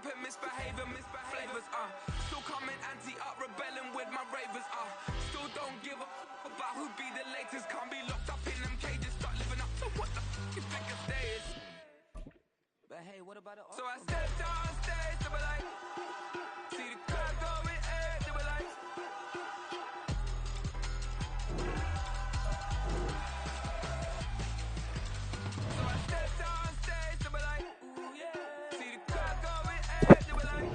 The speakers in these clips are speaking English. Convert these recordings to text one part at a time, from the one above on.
rampant misbehavior, misbehaviors. Still coming anti-up, rebelling with my ravers. Still don't give a about who be the latest. Can't be locked up in them cages. Start living up to what the you think a day is. But hey, what about it? So I stepped out on stage, they were like, see the crowd going air, they were like. So I stepped out on stage, they were like, ooh yeah. See the crowd going air, they were like.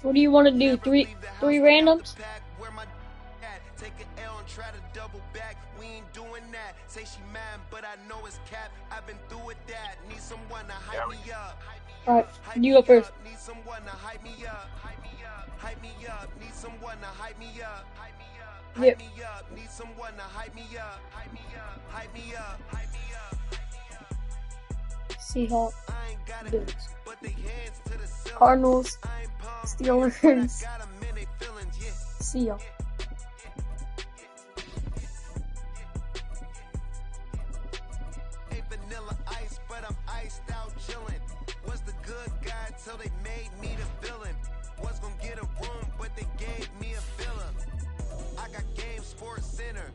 What do you want to do? Three randoms? Take an L and try to double back. We ain't doing that. Say she mad, but I know it's cap. I've been through with that. Need someone to hype me up. Alright, you go first. Need someone to hype me up. Hype me up. Hype me up. Need someone to hype me up. Hype me up. Hype me up. Need someone to hype me up. Hype me up. Hype me up. Hype me up. Seahawks, Bills, But they hands to the ceiling. Cardinals, Steelers, Seahawks. Vanilla ice, but I'm iced out chillin'. Was the good guy till they made me the villain. Was gonna get a room, but they gave me a villa. I got Game Sports Center.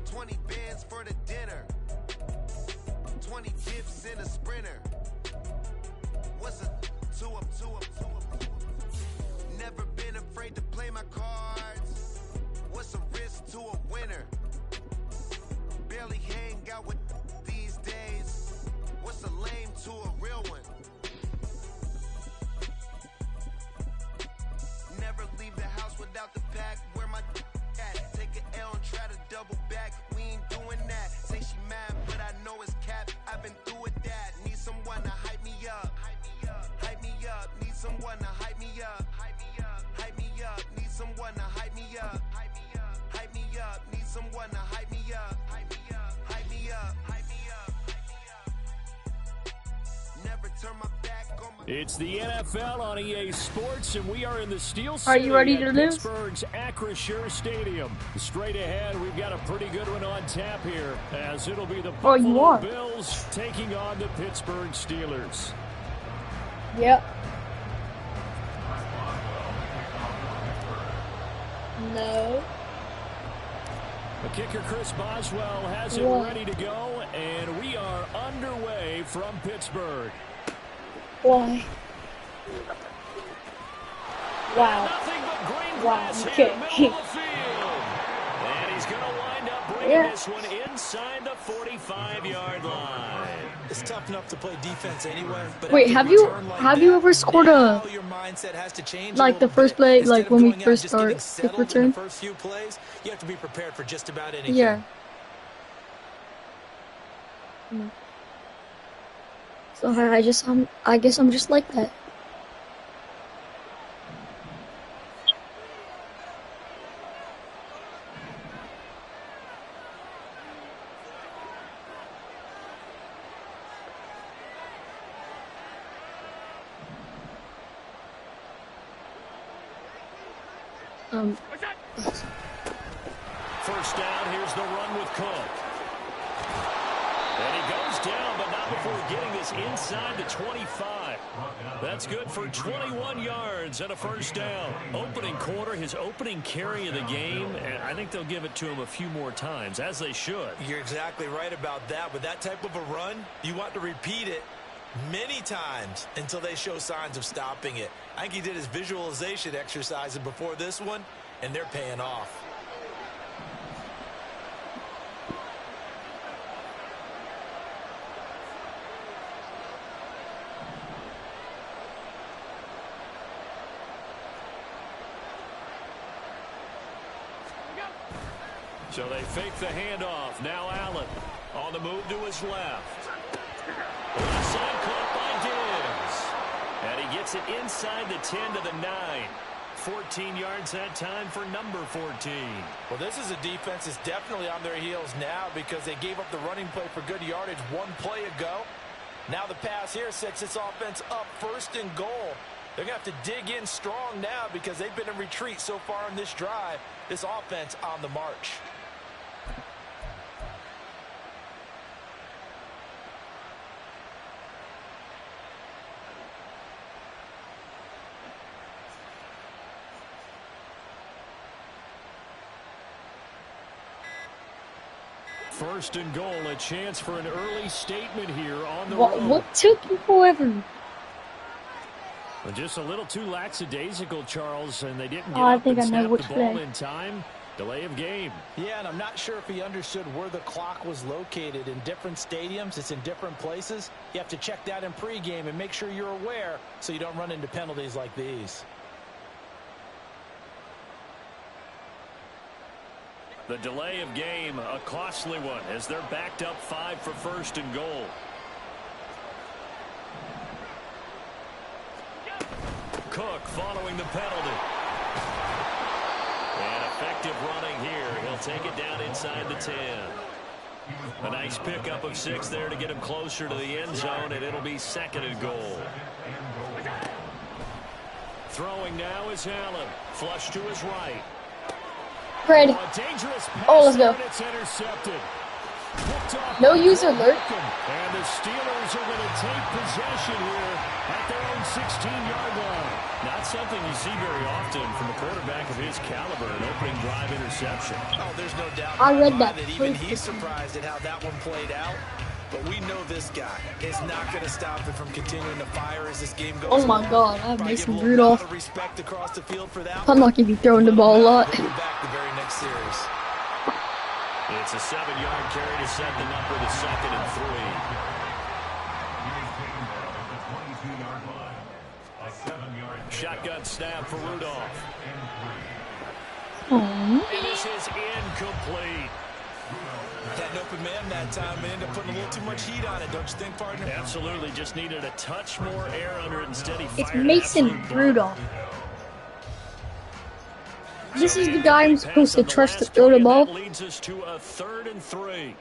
20 bands for the dinner. 20 dips in a sprinter. What's a 2 up, 2 up, 2 up, 2 up? Never been afraid to play my cards. What's a risk to a winner? Barely hang out with these days. What's a lame to a real one? Never leave the house without the pack. Where my at? Take an L and try to double back. We ain't doing that. Say she mad, but I know it's cap. I've been through with that. Need someone to hype me up. Hype me up. Hype me up. Need someone to hype me up. Hype me up. Hype me up. Need someone to hype me up. Hype me up. Hype me up. Need someone to hype me up. Hype me up. Hype me up. Hype me up. Never turn my back on my. It's the NFL on EA Sports, and we are in the Steel City. Are you ready to lose? Pittsburgh's Acrisure Stadium. Straight ahead, we've got a pretty good one on tap here, as it'll be the Buffalo Bills taking on the Pittsburgh Steelers. Yep. No. The kicker, Chris Boswell, has it ready to go, and we are underway from Pittsburgh. Why? Wow. Wow. Okay. And he's going to wind up bringing this one inside the 45-yard line. It's tough enough to play defense anyway. But wait, have you ever scored a like the first play, like when we first start kick return? The first few plays, you have to be prepared for just about anything. Yeah. So I guess I'm just like that. First down, here's the run with Cook. And he goes down, but not before getting this inside the 25. That's good for 21 yards and a first down. Opening quarter, his opening carry of the game, and I think they'll give it to him a few more times, as they should. You're exactly right about that. With that type of a run, you want to repeat it many times until they show signs of stopping it. I think he did his visualization exercises before this one, and they're paying off. So they fake the handoff. Now Allen on the move to his left. Onside caught by Diggs. And he gets it inside the 10 to the 9. 14 yards that time for number 14. Well, this is a defense that's definitely on their heels now because they gave up the running play for good yardage one play ago. Now the pass here sets this offense up 1st and goal. They're going to have to dig in strong now because they've been in retreat so far in this drive. This offense on the march. First and goal, a chance for an early statement here on the road. What took you forever? Well, just a little too lackadaisical, Charles, and they didn't get I think and I know snap which the ball play. in time. Delay of game. Yeah, and I'm not sure if he understood where the clock was located. In different stadiums, it's in different places. You have to check that in pregame and make sure you're aware so you don't run into penalties like these. The delay of game, a costly one, as they're backed up 5 for 1st and goal. Cook following the penalty. And effective running here. He'll take it down inside the 10. A nice pickup of 6 there to get him closer to the end zone, and it'll be 2nd and goal. Throwing now is Allen. Flush to his right. Ready. Oh, let's go. It's intercepted. No user alert. And the Steelers are going to take possession here at their own 16-yard line. Not something you see very often from a quarterback of his caliber, an opening drive interception. Oh, there's no doubt. I read that. Even he's surprised at how that one played out. But we know this guy is not going to stop him from continuing to fire as this game goes. Oh my God, I have Mason Rudolph. Respect across the field for that. I'm not going to be throwing the ball a lot. Back the very next series. It's a 7-yard carry to set them up with a 2nd and 3. Shotgun snap for Rudolph. And this is incomplete. Had an open man that time and ended up putting a little too much heat on it, don't you think, partner? Absolutely, just needed a touch more air under it. Instead, he It's fired Mason Rudolph. This is the guy I'm supposed to trust to throw the ball. That leads us to a 3rd and 3.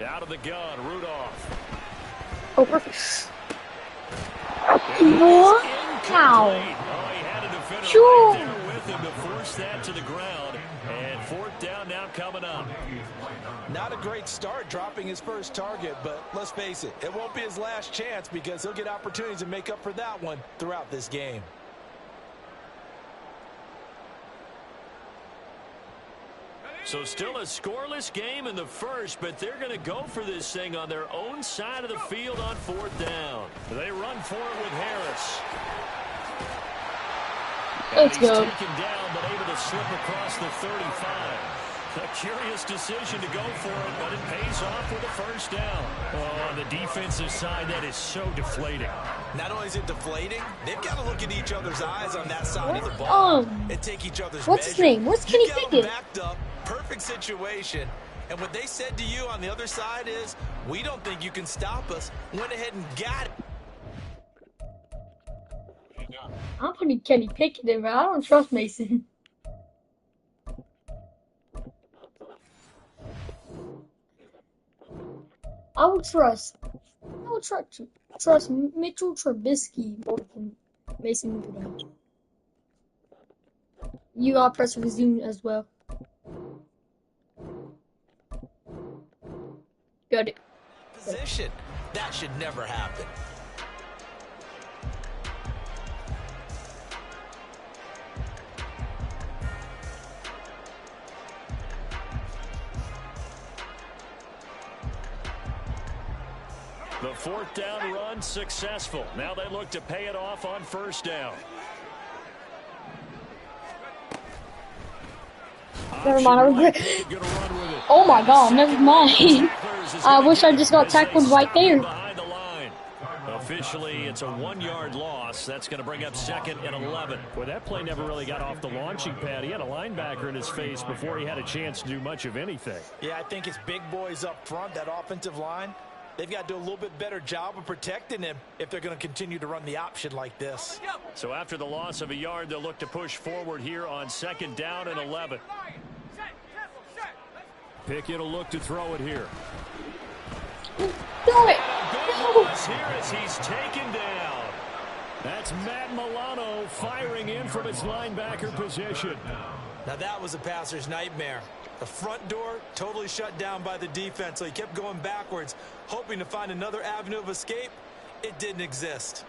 Out of the gun, Rudolph. Oh, perfect. What? How? Oh, he had a defender Sure. right there with him to force that to the ground. And 4th down now coming up. Not a great start dropping his first target, but let's face it, it won't be his last chance because he'll get opportunities to make up for that one throughout this game. So still a scoreless game in the first, but they're going to go for this thing on their own side of the field on 4th down. They run for it with Harris. Let's go. He's taken down, but able to slip across the 35. A curious decision to go for it, but it pays off with a 1st down. Oh, on the defensive side, that is so deflating. Not only is it deflating, they've got to look in each other's eyes on that side of the ball and take each other's What's his measure. name? What's Kenny You got 'em Pickett? backed up, perfect situation. And what they said to you on the other side is, we don't think you can stop us. Went ahead and got it. I'm putting Kenny Pickett in, but I don't trust Mason. I would trust Mitchell Trubisky more than Mason Rudolph. You gotta press resume as well. Got it. Position. That should never happen. The 4th down run successful. Now they look to pay it off on 1st down. Never mind, I regret. Oh my God, never mind. I wish I just got tackled right there. Behind the line. Officially, it's a 1-yard loss. That's going to bring up 2nd and 11. Well, that play never really got off the launching pad. He had a linebacker in his face before he had a chance to do much of anything. Yeah, I think it's big boys up front, that offensive line. They've got to do a little bit better job of protecting him if they're going to continue to run the option like this. So after the loss of a yard, they'll look to push forward here on 2nd down and 11. Pickett will look to throw it here. Do it. No. Here as he's taken down. That's Matt Milano firing in from its linebacker position. Now that was a passer's nightmare. The front door totally shut down by the defense, so he kept going backwards, hoping to find another avenue of escape. It didn't exist.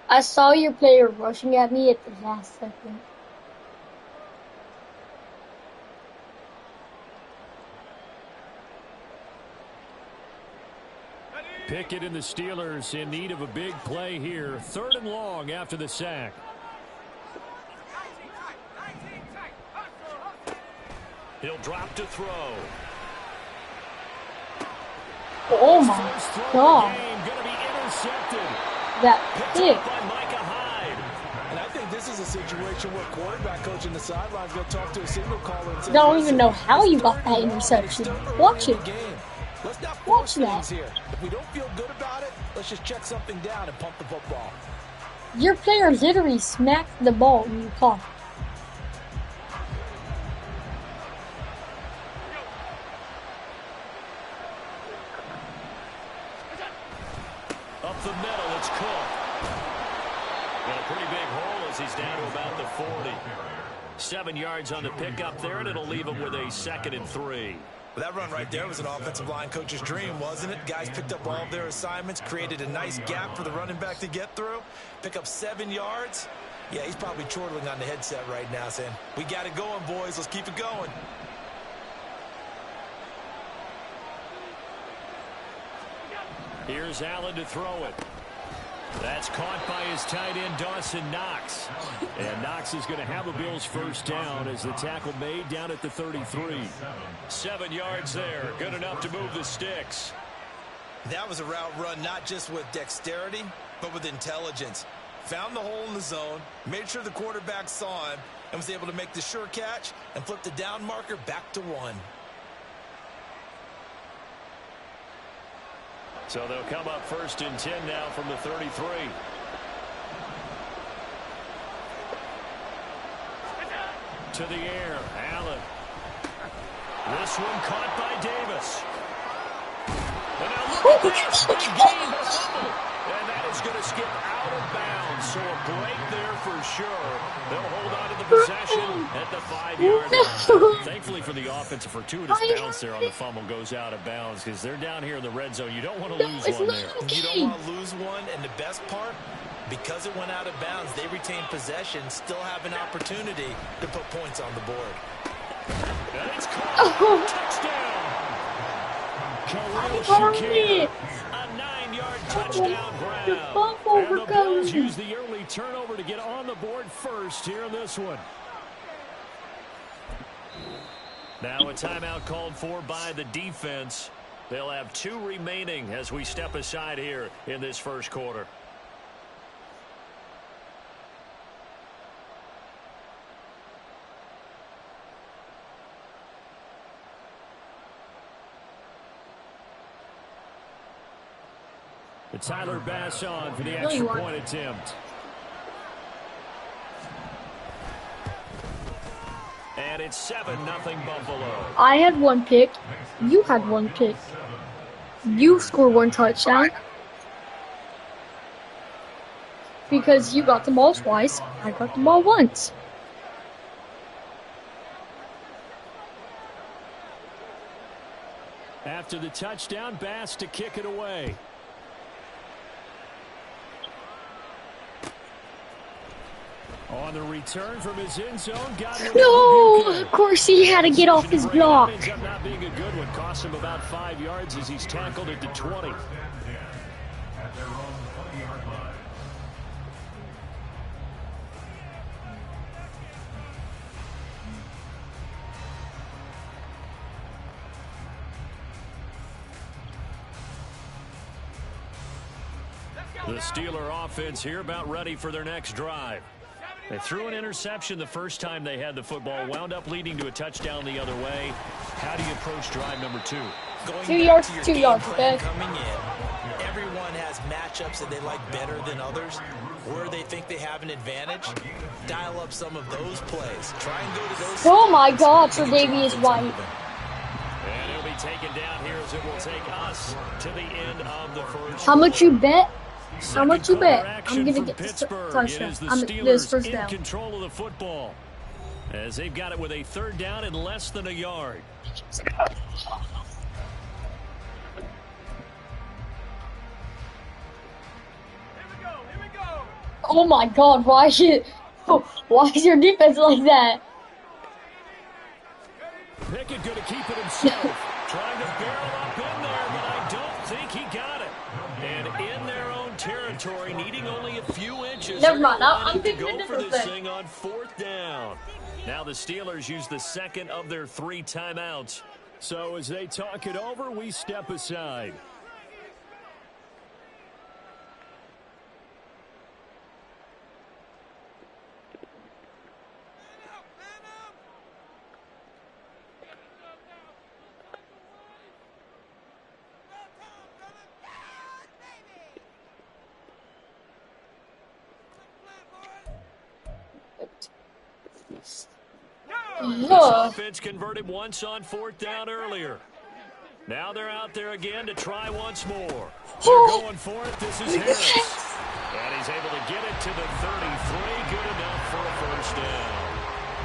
I saw your player rushing at me at the last second. Pickett and the Steelers in need of a big play here. 3rd and long after the sack. He'll drop to throw. Oh my God. Going to be intercepted. That pick. By Micah Hyde. And I think this is a situation where quarterback coach in the sidelines going to talk to a signal caller and say, I don't even know how you got that interception. Watch it. Let's not Watch force that. things here. If we don't feel good about it, let's just check something down and pump the football. Your player literally smacked the ball when you caught. Up the middle, it's Cook. Got a pretty big hole as he's down to about the 40. 7 yards on the pickup there, and it'll leave him with a 2nd and 3. Well, that run right there was an offensive line coach's dream, wasn't it? Guys picked up all of their assignments, created a nice gap for the running back to get through, pick up 7 yards. Yeah, he's probably chortling on the headset right now saying, we got it going, boys. Let's keep it going. Here's Allen to throw it. That's caught by his tight end, Dawson Knox. And Knox is going to have a Bills 1st down as the tackle made down at the 33. 7 yards there. Good enough to move the sticks. That was a route run not just with dexterity, but with intelligence. Found the hole in the zone, made sure the quarterback saw him, and was able to make the sure catch and flip the down marker back to 1. So they'll come up 1st and 10 now from the 33. To the air, Allen. This one caught by Davis. And now look at this. They gain the fumble. And that is going to skip out of bounds. So a break there for sure. They'll hold on to the possession at the 5-yard line. Thankfully for the offense, a fortuitous bounce there on the fumble goes out of bounds because they're down here in the red zone. You don't want to lose one there. You don't want to lose one, and the best part, because it went out of bounds, they retain possession, still have an opportunity to put points on the board. And it's caught. Touchdown. Khalil Shakir. A 9-yard touchdown grab. And the Bills use the early turnover to get on the board first here in this one. Now a timeout called for by the defense. They'll have 2 remaining as we step aside here in this 1st quarter. The Tyler Bass on for the extra point attempt. And it's 7-0 Buffalo. I had 1 pick. You had 1 pick. You scored 1 touchdown. Because you got the ball twice. I got the ball once. After the touchdown, Bass to kick it away. On the return from his end zone, no, of course he had to get off his block. Ends up not being a good one. Cost him about 5 yards as he's tackled at the 20. The Steeler offense here about ready for their next drive. They threw an interception the first time they had the football, wound up leading to a touchdown the other way. How do you approach drive number 2? Going 2 back yards, to your 2 game yards, plan okay? coming in, everyone has matchups that they like better than others, where they think they have an advantage. Dial up some of those plays. Try and go to those Oh my spots God, to Sir get your Davey is offense white. moving. And it'll be taken down here as it will take us to the end of the first How much you quarter. bet? How much you Second quarter bet? action I'm gonna from get this Pittsburgh. It touchdown. is the This Steelers first in down. control of the football as they've got it with a third down and less than a yard. Oh my God, why is your defense like that? Pickett going to keep it himself. Trying to barrel up in there, but I don't think he got it. And in their own territory, needing only a few inches. Never mind, I'm to thinking a go for different this thing. thing on fourth down. Now the Steelers use the second of their 3 timeouts. So as they talk it over, we step aside. This offense converted once on fourth down earlier. Now they're out there again to try once more. They're going for it. This is Harris. And he's able to get it to the 33. Good enough for a first down.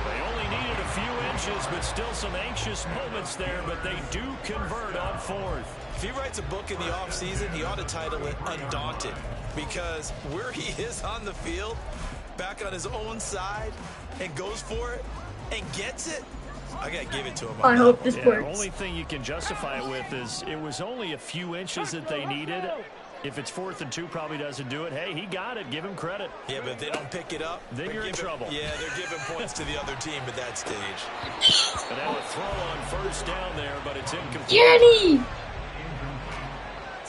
They only needed a few inches, but still some anxious moments there, but they do convert on fourth. If he writes a book in the offseason, he ought to title it Undaunted, because where he is on the field, back on his own side, and goes for it, and gets it, I got to give it to him. I hope this The works. only thing you can justify it with is it was only a few inches that they needed. If it's 4th and 2, probably doesn't do it. Hey, he got it. Give him credit. Yeah, but if they don't pick it up, Then you're in trouble. Yeah, they're giving points to the other team at that stage. And now a throw on first down there, but it's incomplete. Kenny!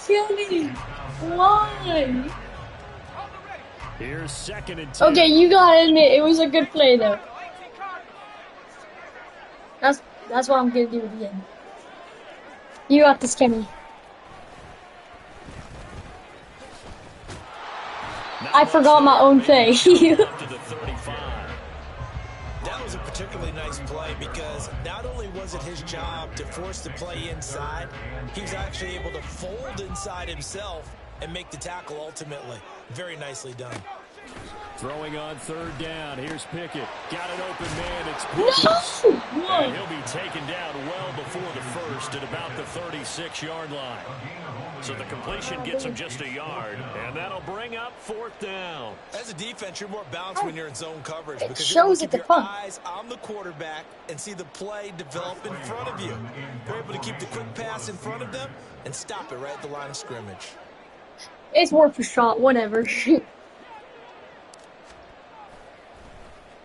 Kenny! Why? Here's 2nd and 10. Okay, you gotta admit, it was a good play though. That's what I'm gonna do again. You got this, Kenny. I forgot my own play. That was a particularly nice play because not only was it his job to force the play inside, he was actually able to fold inside himself and make the tackle ultimately. Very nicely done. Throwing on 3rd down. Here's Pickett. Got an open man. It's Pickett. No! And he'll be taken down well before the first at about the 36-yard line. So the completion gets him just a yard, and that'll bring up 4th down. As a defense, you're more balanced when you're in zone coverage because shows you at the keep your front. eyes on the quarterback and see the play develop in front of you. You're able to keep the quick pass in front of them and stop it right at the line of scrimmage. It's worth a shot, whatever.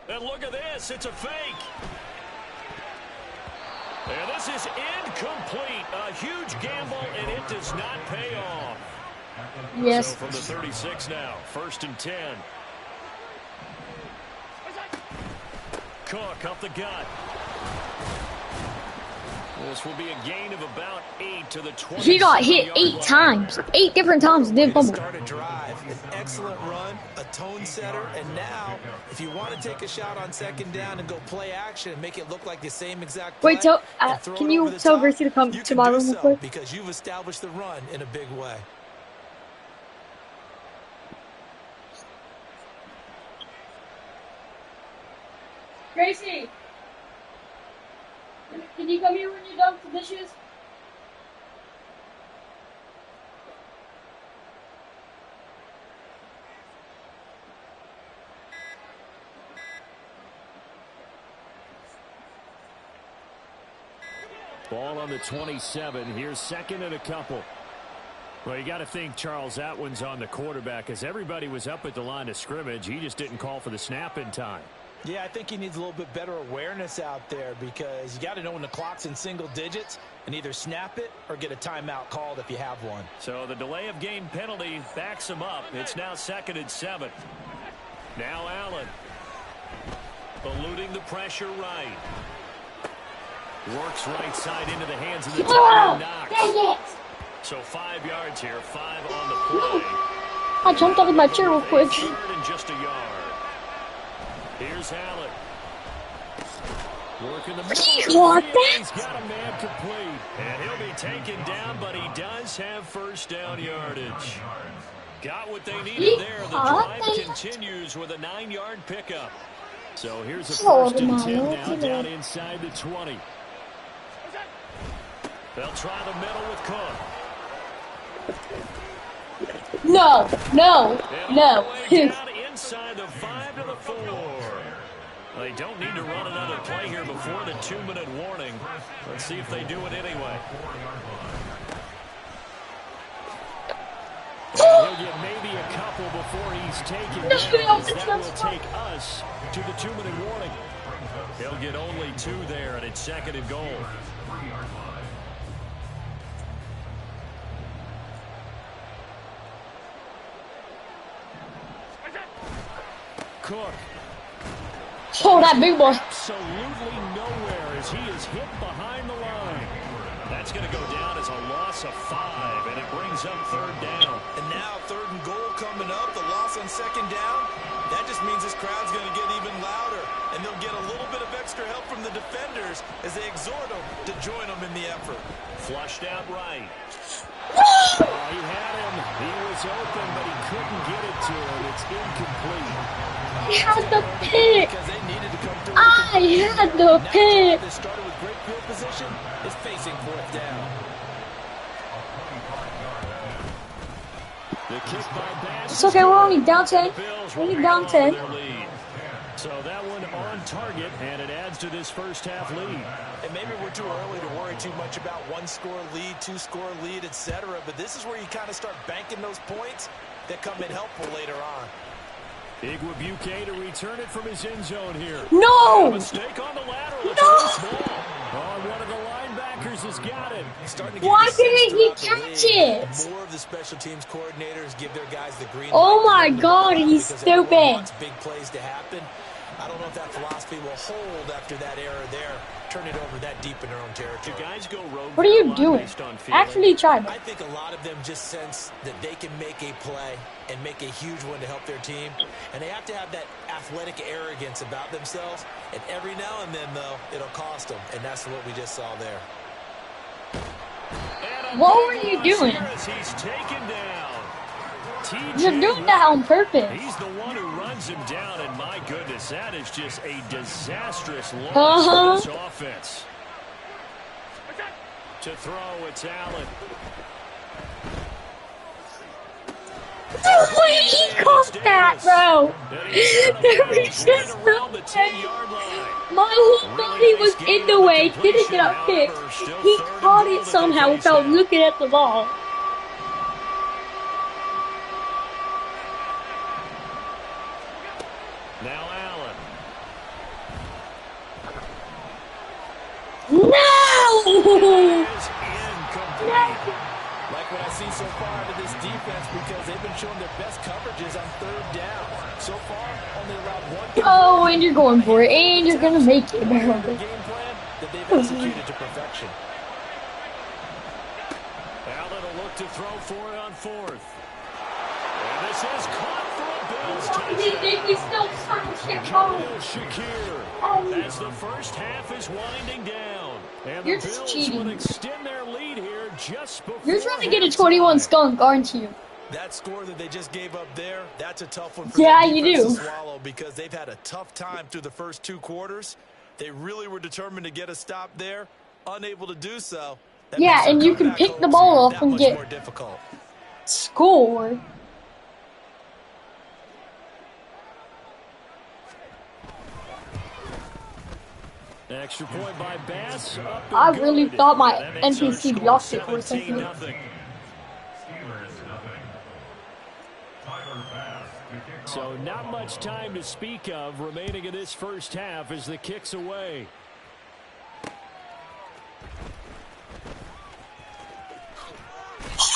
And look at this. It's a fake. And this is incomplete. A huge gamble, and it does not pay off. Yes. So from the 36 now, 1st and 10. Cook up the gut. This will be a gain of about 8 to the 20. He got hit 8 times. 8 different times and didn't fumble. Start a drive, an excellent run, a tone setter, and now, if you want to take a shot on 2nd down and go play action and make it look like the same exact play, Wait, can and you over the tell top, Gracie to come you to can my do room real so quick? because you've established the run in a big way. Gracie! Can you come here when you're done with the dishes? Ball on the 27. Here's 2nd and a couple. Well, you got to think Charles Atwin's on the quarterback as everybody was up at the line of scrimmage. He just didn't call for the snap in time. Yeah, I think he needs a little bit better awareness out there because you got to know when the clock's in single digits and either snap it or get a timeout called if you have one. So the delay of game penalty backs him up. It's now 2nd and 7. Now Allen eluding the pressure right. Works right side into the hands of the Oh, tight dang end. it! So 5 yards here, 5 on the play. I jumped out of my chair real quick. Third and just a yard. Here's Allen. Working the middle. What He's got a man complete. And he'll be taken down, but he does have first down yardage. Got what they needed there. The drive continues with a 9-yard pickup. So here's a first and 10 now down inside the 20. They'll try the middle with Cook. No. Down inside the 5 to the 4. They don't need to run another play here before the 2-minute warning. Let's see if they do it anyway. And he'll get maybe a couple before he's taken down. That will take us to the 2-minute warning. He'll get only 2 there, and it's second and goal. Cook. Oh, that big boy. Absolutely nowhere as he is hit behind the line. That's going to go down as a loss of 5, and it brings up third down. And now third and goal coming up, the loss on second down. That just means this crowd's going to get even louder, and they'll get a little bit of extra help from the defenders as they exhort them to join them in the effort. Flushed out right. Oh, he had him. He was open, but he couldn't get it to him. It's incomplete. I had the pick. I had the pick. They started with great field position. Is facing fourth down. The kick by Bass. It's okay. We're only down 10. We're only down 10. So that one on target, and it adds to this first half lead. And maybe we're too early to worry too much about 1-score lead, 2-score lead, etc. But this is where you kind of start banking those points that come in helpful later on. Igwebuike to return it from his end zone here. No! Mistake on the lateral. No! One of the linebackers has got it. Why didn't he catch it? More of the special teams coordinators give their guys the green Oh light. my God, he's stupid. Wants big plays to happen. I don't know if that philosophy will hold after that error there. Turn it over that deep in their own territory. Do guys go rogue? What are you doing? Actually try. I think a lot of them just sense that they can make a play and make a huge one to help their team. And they have to have that athletic arrogance about themselves. And every now and then, though, it'll cost them. And that's what we just saw there. What were you doing? He's taken down. You're doing that on purpose. He's the one who runs him down, and my goodness, that is just a disastrous loss for this offense. To throw, it's Allen. No way he caught that, bro. There was just no way. My whole body was in the way. Didn't get up pick. He caught it somehow without looking at the ball. Now Allen. No! Like what I see so far out of this defense because they've been showing their best coverages on third down. So far, only allowed 1. Oh, and you're going for it, and you're gonna make it, bro. Game plan that they've executed to perfection. Allen will look to throw for it on fourth. And this is caught for a Bills touchdown. Shakir. As the first half is winding down. And You're the just Bills cheating. will extend their lead here just before You're trying to get a 21 skunk, aren't you? That score that they just gave up there, that's a tough one for Yeah, the you defense do. to swallow because they've had a tough time through the first 2 quarters. They really were determined to get a stop there, unable to do so. That Yeah, makes and their you can comeback pick the hopes ball up that and much get more difficult. score. Extra point by Bass. I really thought my NPC blocked it for a second. So not much time to speak of remaining in this first half as the kick's away.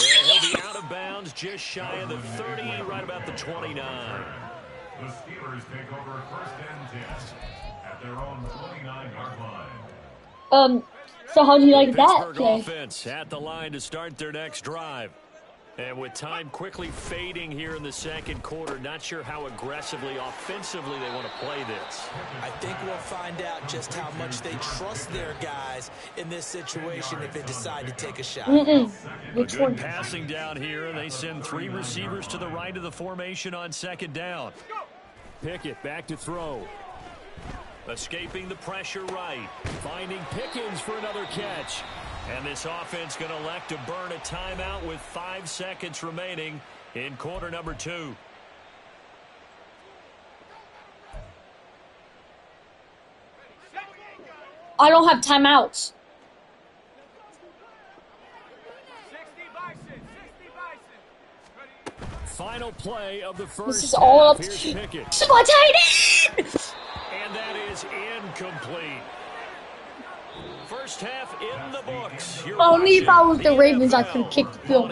And he'll be out of bounds just shy of the 30, right about the 29. The Steelers take over first and 10 at their own 29-yard line. So how do you like that Pittsburgh play? offense at the line to start their next drive. And with time quickly fading here in the second quarter, not sure how aggressively, offensively they want to play this. I think we'll find out just how much they trust their guys in this situation if they decide to take a shot. A good passing down here, and they send 3 receivers to the right of the formation on second down. Pickett back to throw. Escaping the pressure right. Finding Pickens for another catch. And this offense going to elect to burn a timeout with 5 seconds remaining in quarter number 2. I don't have timeouts. Final play of the first This is all up Here's to Pickett. my tight end. And that is incomplete. First half in the books. Only if I was the Ravens, I could kick the field.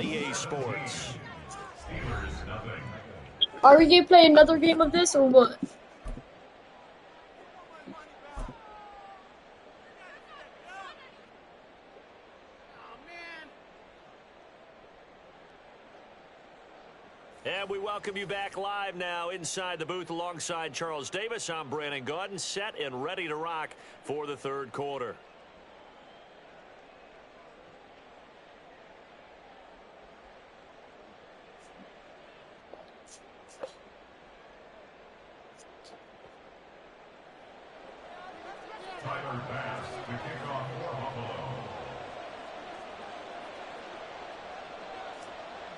Are we going to play another game of this or what? And we welcome you back live now inside the booth alongside Charles Davis. I'm Brandon Gaudin, set and ready to rock for the third quarter.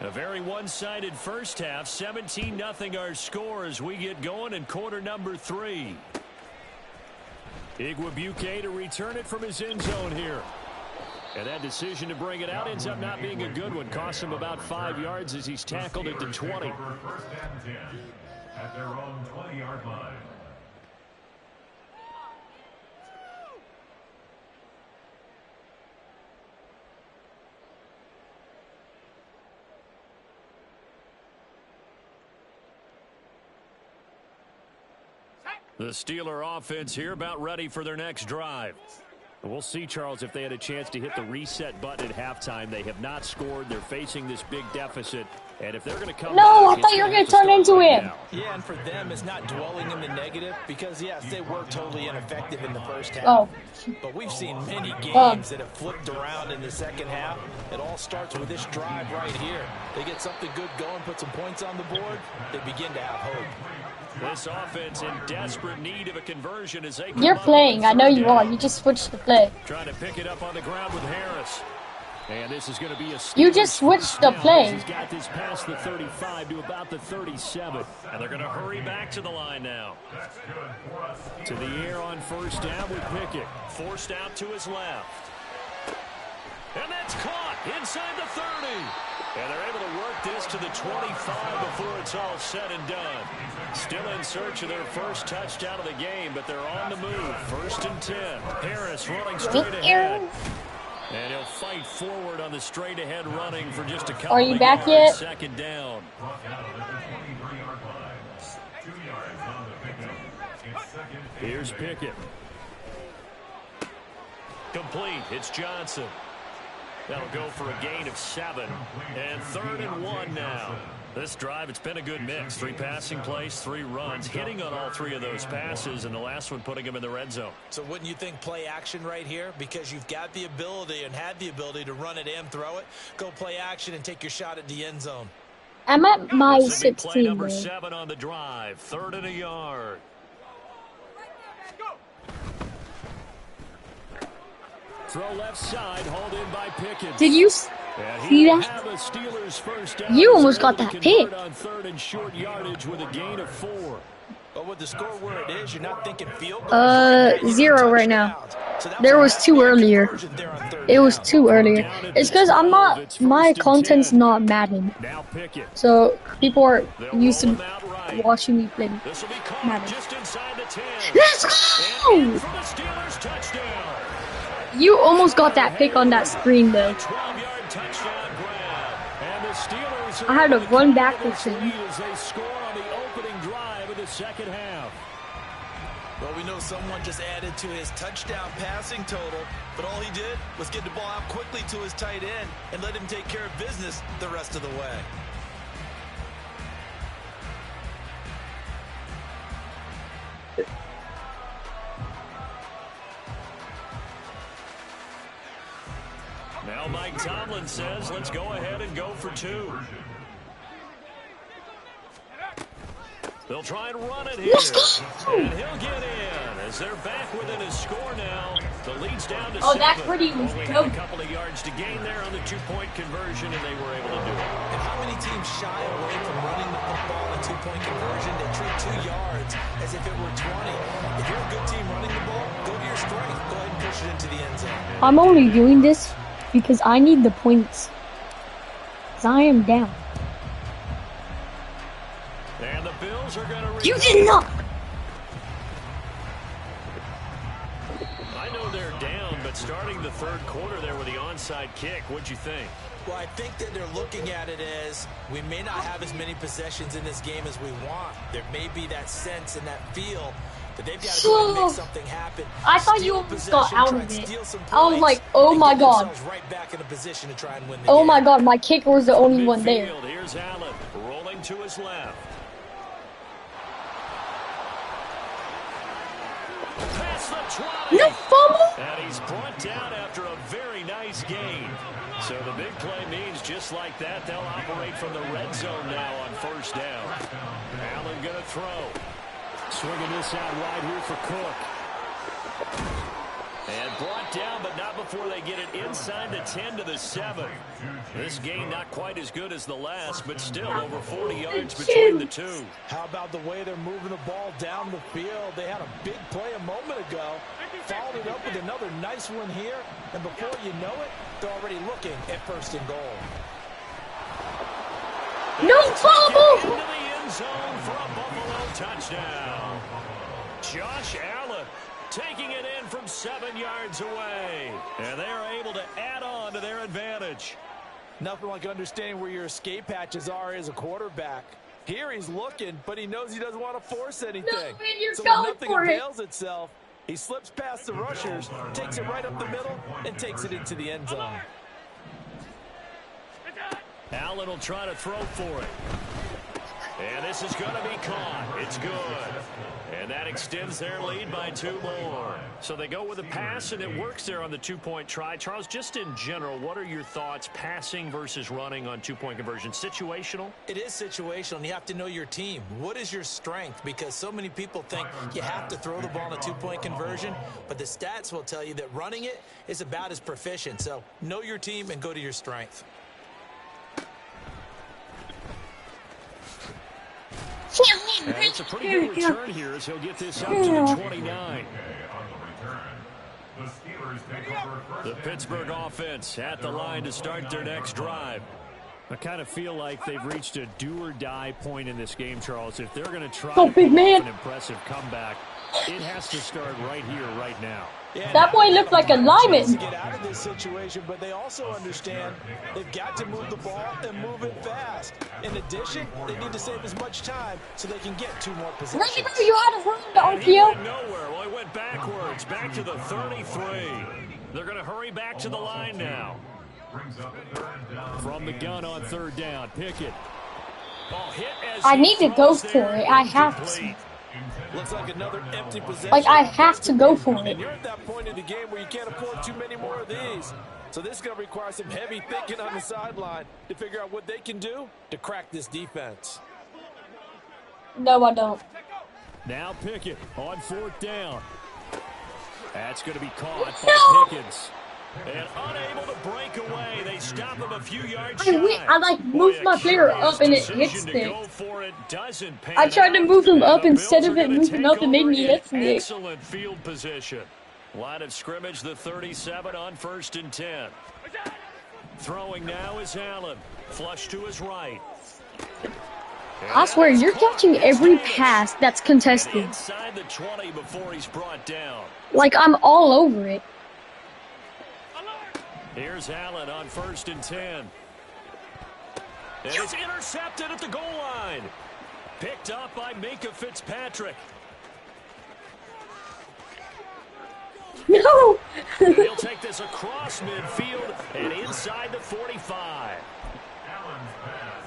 A very one-sided first half, 17-0 our score as we get going in quarter number 3. Igwebuike to return it from his end zone here. And that decision to bring it out ends up not being a good one. Costs him about 5 yards as he's tackled at the 20. First and 10 at their own 20-yard line. The Steeler offense here about ready for their next drive. We'll see, Charles, if they had a chance to hit the reset button at halftime. They have not scored. They're facing this big deficit. And if they're going to come No, back, I thought you were going to turn into him. Yeah, and for them, it's not dwelling in the negative because, yes, they were totally ineffective in the first half. Oh. But we've seen many games that have flipped around in the second half. It all starts with this drive right here. They get something good going, put some points on the board, they begin to have hope. This offense in desperate need of a conversion as they You're playing. I know you are. You just switched the play. Trying to pick it up on the ground with Harris. And this is going to be a You just switched the play. He's got this past the 35 to about the 37. And they're going to hurry back to the line now. To the air on first down with Pickett. Forced out to his left. And that's caught inside the 30. And they're able to work this to the 25 before it's all said and done. Still in search of their first touchdown of the game, but they're on the move. First and 10. Harris running straight ahead. And he'll fight forward on the straight ahead running for just a couple Are you of back yards. yet? Second down. Here's Pickett. Complete. It's Johnson. That'll go for a gain of 7. And 3rd and 1 now. This drive, it's been a good mix. 3 passing plays, 3 runs, hitting on all 3 of those passes, and the last one putting him in the red zone. So wouldn't you think play action right here? Because you've got the ability and had the ability to run it and throw it. Go play action and take your shot at the end zone. I'm at my This will be play 16. number Man. 7 on the drive. 3rd and a yard. Throw left side, hauled in by Pickens. Did you see that? You almost got that pick. On 3rd and short yardage with a gain of 4. But with the score where it is, you're not thinking field goal. 0 right now. There was 2 earlier. It was 2 earlier. It's because I'm not, my content's not Madden. So people are used to watching me play Madden. Let's go! You almost got that pick on that screen though. I had to run backwards. Well, we know someone just added to his touchdown passing total, but all he did was get the ball out quickly to his tight end and let him take care of business the rest of the way. Now Mike Tomlin says, let's go ahead and go for 2. They'll try and run it here. And he'll get in as they're back within his score now. The lead's down to 7. that pretty was Only had a couple of yards to gain there on the 2-point conversion, and they were able to do it. And how many teams shy away from running the football in 2-point conversion? They treat 2 yards as if it were 20. If you're a good team running the ball, go to your strength. Go ahead and push it into the end zone. I'm only doing this because I need the points. Because I am down. And the Bills are going to... You did not! I know they're down, but starting the third quarter there with the onside kick, what'd you think? Well, I think that they're looking at it as we may not have as many possessions in this game as we want. There may be that sense and that feel that they've got to go and make something happen. I thought you almost got out of it. I was like, oh my god. Right back in a position to try and win the Oh game. my god, my kicker was the only one there. Here's Allen rolling to his left. Past the 20. No fumble! And he's brought down after a very nice gain. So the big play means just like that, they'll operate from the red zone now on first down. Allen gonna throw. Swinging this out wide here for Cook. And brought down, but not before they get it inside the 10 to the 7. This gain not quite as good as the last, but still over 40 yards between the two. How about the way they're moving the ball down the field? They had a big play a moment ago. Followed it up with another nice one here. And before you know it, they're already looking at first and goal. No fumble! Into the end zone for a Buffalo touchdown. Josh Allen taking it in from 7 yards away. And they are able to add on to their advantage. Nothing like understanding where your escape hatches are as a quarterback. Here he's looking, but he knows he doesn't want to force anything. No, man, you're so going when nothing for it. avails itself, he slips past the rushers, takes it right up the middle, and takes it into the end zone. Allen will try to throw for it. And this is going to be caught. It's good. And that extends their lead by 2 more. So they go with a pass, and it works there on the 2-point try. Charles, just in general, what are your thoughts passing versus running on 2-point conversion? Situational? It is situational, and you have to know your team. What is your strength? Because so many people think you have to throw the ball in a 2-point conversion, but the stats will tell you that running it is about as proficient. So know your team and go to your strength. And it's a pretty good return here as he'll get this up to the 29. The Pittsburgh offense at the line to start their next drive. I kind of feel like they've reached a do-or-die point in this game, Charles. If they're going to try to pull off an impressive comeback, it has to start right here, right now. Yeah, that boy looked like a lineman. To get out of this situation, but they also understand they've got to move the ball and move it fast. In addition, they need to save as much time so they can get 2 more possessions. Look at you had to run the And he went RPO. nowhere. Well, he went backwards, back to the 33. They're going to hurry back to the line now. From the gun on third down, Pickett. Ball hit as I he need to go throws for there. it. I have Incomplete. to. Looks like another empty possession. Like, I have to go for it. And you're at that point in the game where you can't afford too many more of these. So this is going to require some heavy thinking on the sideline to figure out what they can do to crack this defense. No, I don't. Now Pickett on fourth down. That's going to be caught No! by Pickens. And unable to break away. They stop him a few yards I shy. like moved my player up and it hits Decision to stick. go for it doesn't pan I tried to out. move him up And the instead Bills of are it gonna moving take up and made over me in hit stick. excellent field position. Line of scrimmage, the 37 on 1st and 10. Throwing now is Allen. Flush to his right. I swear, you're catching every pass that's contested. Inside the 20 before he's brought down. Like, I'm all over it. Here's Allen on 1st and 10. And it's intercepted at the goal line. Picked up by Minka Fitzpatrick. No! And he'll take this across midfield and inside the 45. Allen's pass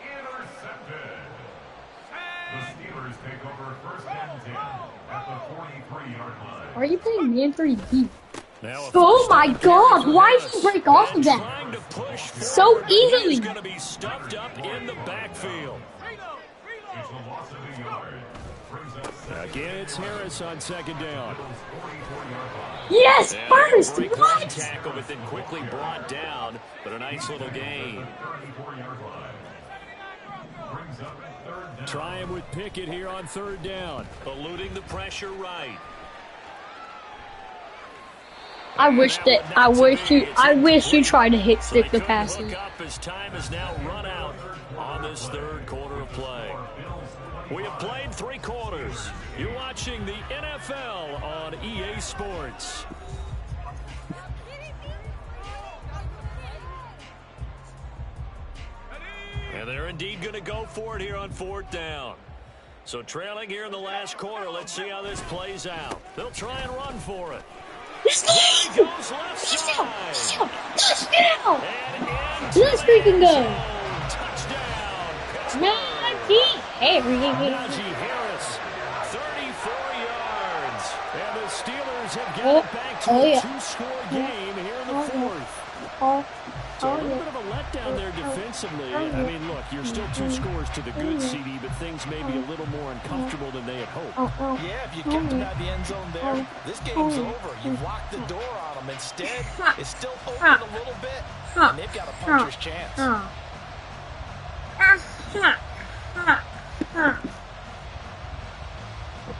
intercepted. The Steelers take over first and 10 at the 43-yard line. Are you playing Man 3D? Now Oh my God! Why did he break off of that? trying to push So easily. He's going to be stuffed up in the backfield. It's a loss of a yard. Brings up second. Again, it's Harris on second down. 44-yard line. Yes, And first! break one What? tackle, but then quickly brought down. But a nice little gain. 34-yard line. Brings up third down. Trying with Pickett here on third down. Eluding the pressure right. I wish you tried to hit stick the passes. His time is now run out on this third quarter of play. We have played 3 quarters. You're watching the NFL on EA Sports. And they're indeed going to go for it here on fourth down. So trailing here in the last quarter, let's see how this plays out. They'll try and run for it. Touchdown! Touchdown! Let's freaking go! Touchdown! Najee Harris. Najee Harris, 34 yards. And the Steelers have got it back to a 2-score game here in the fourth. So a little bit of a letdown there defensively. I mean, look, you're still 2 scores to the good, CD, but things may be a little more uncomfortable than they had hoped. Yeah, if you kept them out the end zone there, this game's over. You've locked the door on them. Instead, it's still open a little bit, and they've got a puncher's chance.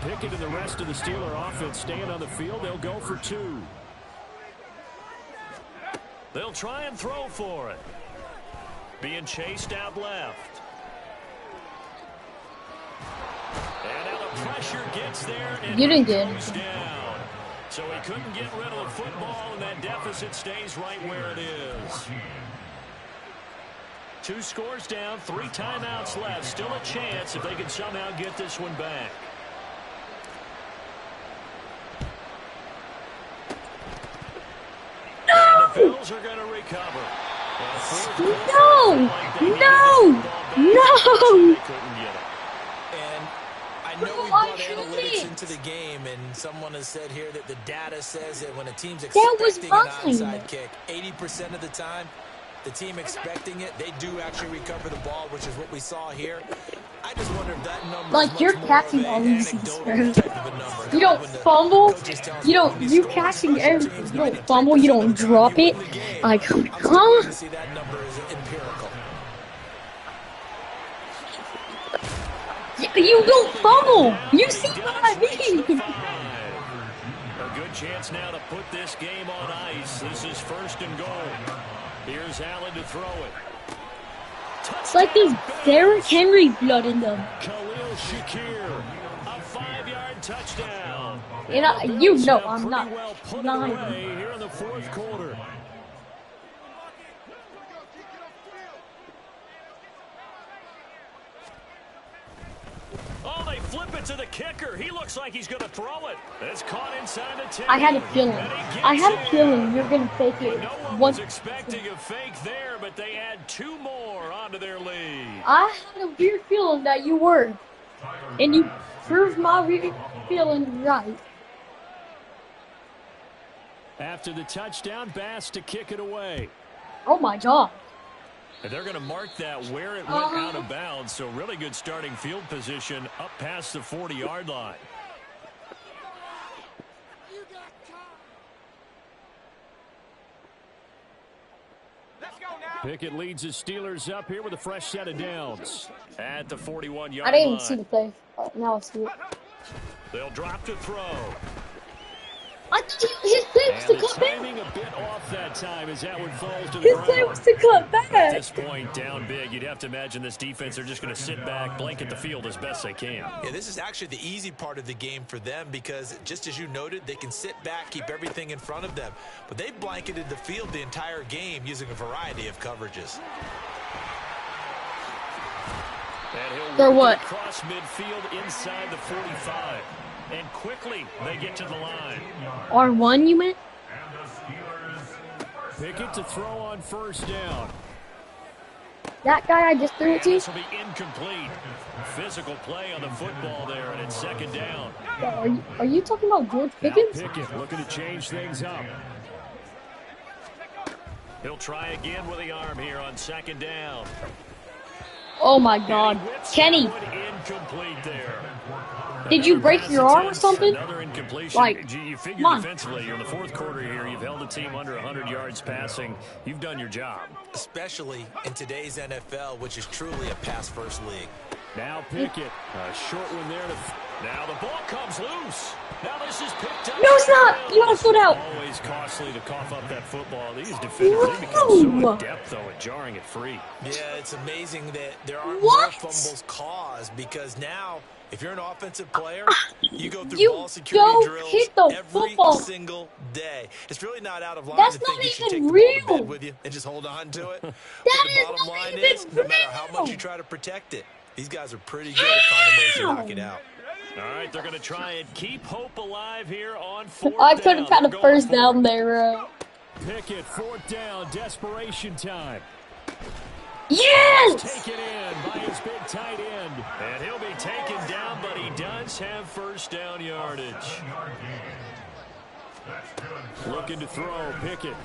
Pickett and the rest of the Steeler offense staying on the field. They'll go for 2. They'll try and throw for it. Being chased out left. And now the pressure gets there and You didn't get goes down. So he couldn't get rid of the football, and that deficit stays right where it is. 2 scores down, 3 timeouts left. Still a chance if they can somehow get this one back. And the Bills are going to recover. No! No! No! And I know we brought analytics into the game, and someone has said here that the data says that when a team's expecting an onside kick, 80% of the time, the team expecting it, they do actually recover the ball, which is what we saw here. I just wonder if that number like you're catching all these things. You don't fumble. You catching everything. You don't fumble. You don't drop it. Like, huh? See, that number is empirical. You don't fumble. You see what I mean? A good chance now to put this game on ice. This is first and goal. Here's Allen to throw it. It's like there's Derrick Henry blood in them. Khalil Shakir, a 5-yard touchdown. And you know I'm not lying. Here in the fourth quarter. Oh, they flip it to the kicker. He looks like he's going to throw it. It's caught inside the 10. I had a feeling you're going to fake it. No one was expecting a fake there, but they add 2 more onto their lead. I had a weird feeling that you were. And you proved my weird feeling right. After the touchdown, Bass to kick it away. Oh my God. And they're going to mark that where it went out of bounds. So really good starting field position up past the 40-yard line. Pickett leads the Steelers up here with a fresh set of downs at the 41-yard line. I didn't even see the play. Now I see it. They'll drop to throw. I thought his play was to cut back. Timing a bit off that time as that one falls to the His ground. play was to cut back. At this point, down big, you'd have to imagine this defense are just going to sit back, blanket the field as best they can. Yeah, this is actually the easy part of the game for them because, just as you noted, they can sit back, keep everything in front of them. But they've blanketed the field the entire game using a variety of coverages. And he'll For what? across midfield inside the 45. And quickly they get to the line. R1, you meant? Pickett to throw on first down. That guy I just threw it to? This will be incomplete. Physical play on the football there, and it's second down. Are you talking about George Pickens? Now Pickett looking to change things up. He'll try again with the arm here on second down. Oh my God, Kenny! Incomplete there. Did you break your arm or something? Another incompletion. Like, you figure come on. defensively, you're in the fourth quarter here. You've held the team under 100 yards passing. You've done your job. Especially in today's NFL, which is truly a pass-first league. Now Pickett, a short one there. Now the ball comes loose. Now this is picked up. No, it's not. You got a foot out. Always costly to cough up that football. These defenders, they become so adept, though, at jarring it free. Yeah, it's amazing that there aren't What? more fumbles caused, because now, if you're an offensive player, you go through You ball security don't drills hit the every football. single day. It's really not out of line That's to think not you should even take the real. ball to bed with you and just hold on to it. But That the is bottom not line even is, no matter how much real. you try to protect it, these guys are pretty good at finding ways to knock it out. All right, they're going to try and keep hope alive here on fourth I down. could have had a They're first going down for it. there, bro. Pickett, fourth down, desperation time. Yes! Taken in by his big tight end. And he'll be taken down, but he does have first down yardage. Looking to throw, Pickett.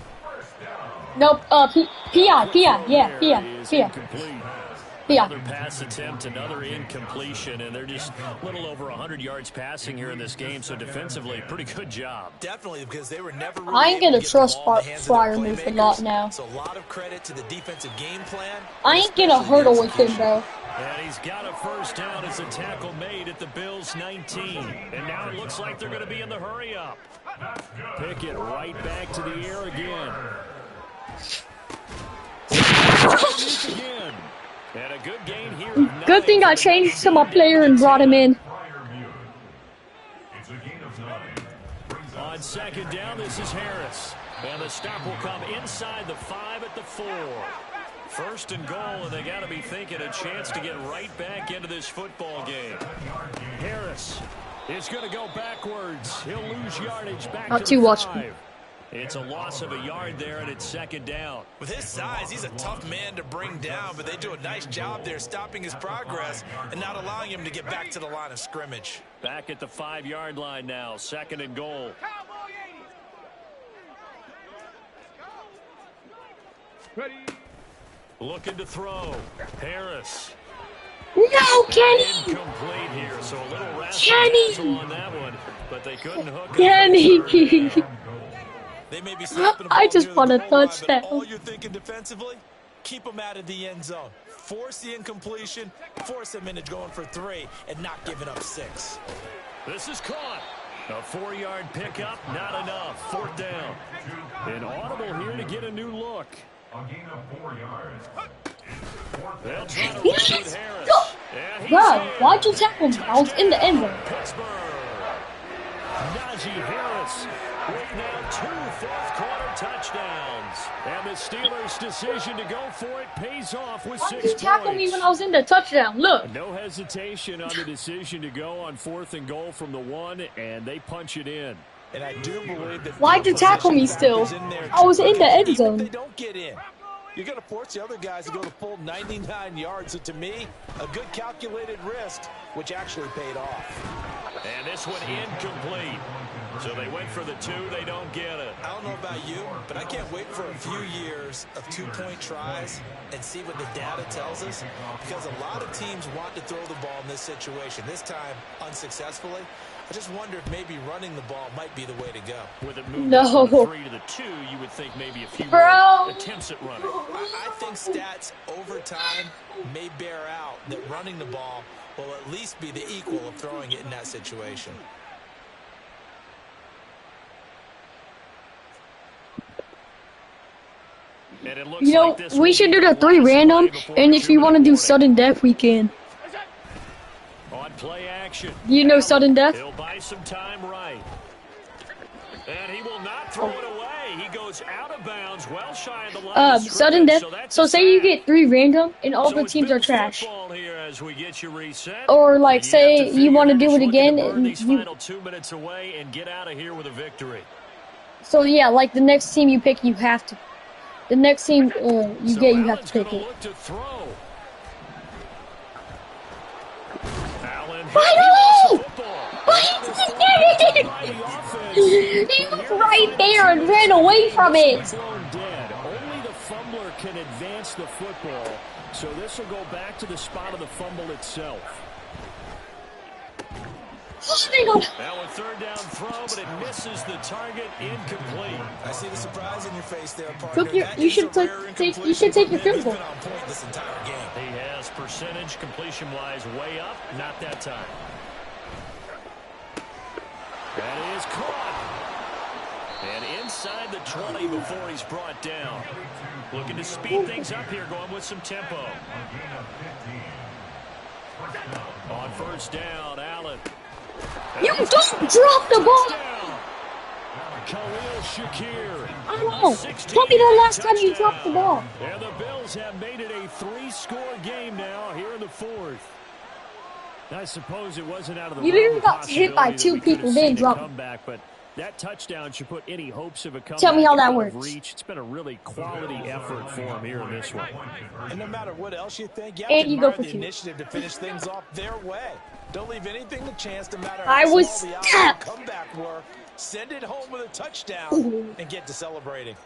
Nope. P.I. Yeah, P.I. Incomplete. P.I. Another pass attempt, another incompletion, and they're just a little over 100 yards passing here in this game, so defensively, pretty good job. Definitely, because they were never really I ain't gonna able to get trust the ball in the hands of their Freiermuth a lot playmakers. now. So a lot of credit to the defensive game plan. I ain't gonna hurdle with him, bro. And he's got a first down as a tackle made at the Bills' 19. And now it looks like they're going to be in the hurry-up. Pickett right back to the air again. Again. And a good gain here. Good thing I changed to my player and brought him in. On second down, this is Harris. And the stop will come inside the 5 at the 4. First and goal, and they got to be thinking a chance to get right back into this football game. Harris is going to go backwards. He'll lose yardage back Not to too the much. 5. It's a loss of a yard there, and it's second down. With his size, he's a tough man to bring down, but they do a nice job there stopping his progress and not allowing him to get back to the line of scrimmage. Back at the 5-yard line now, second and goal. Ready. Looking to throw. Harris. No, Kenny! Incomplete here, so a little Kenny! razzle on that one, but they couldn't hook it. Kenny! They may be snapping the I ball just near want the a goal line, but touchdown. all you're thinking defensively, keep them out of the end zone. Force the incompletion, force them into going for 3, and not giving up 6. This is caught. A 4-yard pickup, not enough. Fourth down. An audible here to get a new look. A gain of 4 yards. They'll try to run Yes! with Harris. Go! And he's Bro, in. why'd you tackle me? I was in the end zone. Pittsburgh. Najee Harris with now 2 fourth-quarter touchdowns. And the Steelers' decision to go for it pays off with 6 Why'd points. you tackle me when I was in the touchdown? Look. No hesitation on the decision to go on 4th and goal from the 1, and they punch it in. And I do believe that Why'd you tackle me still? I was in the end zone. Even if they don't get in, you're going to force the other guys to go the full 99 yards. So to me, a good calculated risk, which actually paid off. And this one incomplete. So they went for the 2, they don't get it. I don't know about you, but I can't wait for a few years of 2-point tries and see what the data tells us, because a lot of teams want to throw the ball in this situation. This time, unsuccessfully. I just wonder if maybe running the ball might be the way to go. With it moved No. from the 3 to the 2, you would think maybe a few Bro. more attempts at running. I think stats over time may bear out that running the ball will at least be the equal of throwing it in that situation. And it looks You know, like this we will should be do the 3 last random, play before and the if you want to 2-minute do warning. sudden death, we can. On play action. You know sudden death? He'll buy some time right. And he will not throw it away. He goes out of bounds, well shy of the line of Sudden scrimmage, death. so that's So a say you sack. get 3 random, and all So the it's teams are Bills trash. football here as we get you reset. Or like, say you want to do it again, and and final 2 minutes away and get out of here with a victory. So yeah, like the next team you pick, you have to. The next team you get, you have to pick it. Finally! He was right there and ran away from it. Only the fumbler can advance the football, so this will go back to the spot of the fumble itself. Now a third down throw, but it misses the target, incomplete. I see the surprise in your face there, partner. You should take your field goal. On point this entire game. He has percentage completion-wise way up, not that time. That is caught. And inside the 20 before he's brought down. Looking to speed things up here, going with some tempo. On first down, Allen. You don't drop the ball! Khalil Shakir. I don't know. Tell me the last time you dropped the ball. And the Bills have made it a 3-score game now here in the fourth. I suppose it wasn't out of the You literally got hit by 2 people, then drop it. But that touchdown should put any hopes of a comeback. Tell me how that works. It's been a really quality effort for him here in this one. And no matter what else you think, you and have you to go admire for the initiative to finish things off their way. Don't leave anything to chance, no matter I how was small the tapped. comeback were. Send it home with a touchdown and get to celebrating.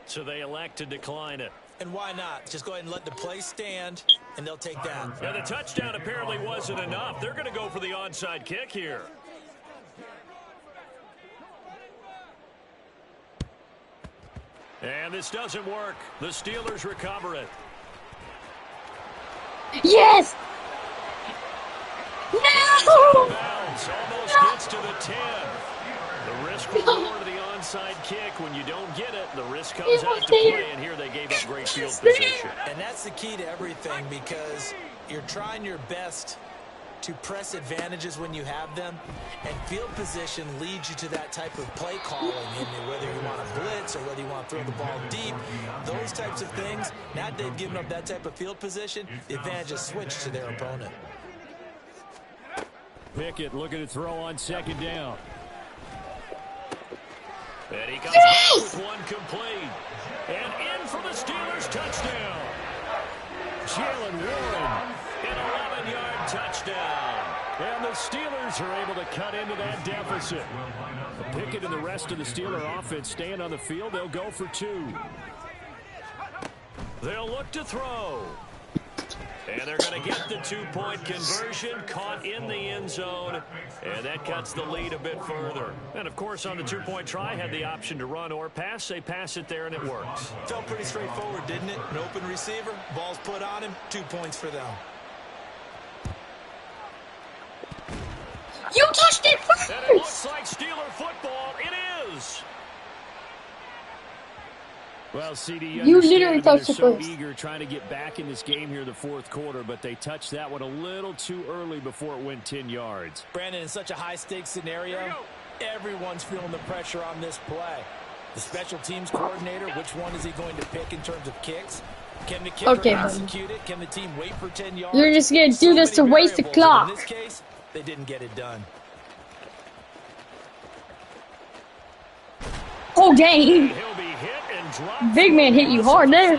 So they elect to decline it. And why not? Just go ahead and let the play stand, and they'll take that. Yeah, the touchdown apparently wasn't enough. They're going to go for the onside kick here. And this doesn't work. The Steelers recover it. Yes! No! Bounce almost gets to the 10. The risk reward of the onside kick. When you don't get it, the risk comes out to play. And here they gave up great field position. And that's the key to everything, because you're trying your best to press advantages when you have them, and field position leads you to that type of play calling, whether you want to blitz or whether you want to throw the ball deep, those types of things. Now that they've given up that type of field position, the advantage is switched to their opponent. Pickett looking to throw on second down. And he comes back with one complete. And in for the Steelers touchdown. Jalen Warren, an 11-yard touchdown. And the Steelers are able to cut into that deficit. Pickett and the rest of the Steeler offense staying on the field. They'll go for 2. They'll look to throw. And they're going to get the 2-point conversion, caught in the end zone, and that cuts the lead a bit further. And, of course, on the 2-point try, had the option to run or pass. They pass it there, and it works. Felt pretty straightforward, didn't it? An open receiver, ball's put on him, 2 points for them. You touched it first! And it looks like Steeler football. It is! Well, CD, you literally touched it first. Eager trying to get back in this game here in the fourth quarter, but they touched that one a little too early before it went 10 yards. Brandon, in such a high-stakes scenario, everyone's feeling the pressure on this play. The special teams coordinator, which one is he going to pick in terms of kicks? Can the kicker execute it? Can the team wait for 10 yards? You're just going to do this to waste the clock. In this case, they didn't get it done. Oh, dang. Big man hit you hard there.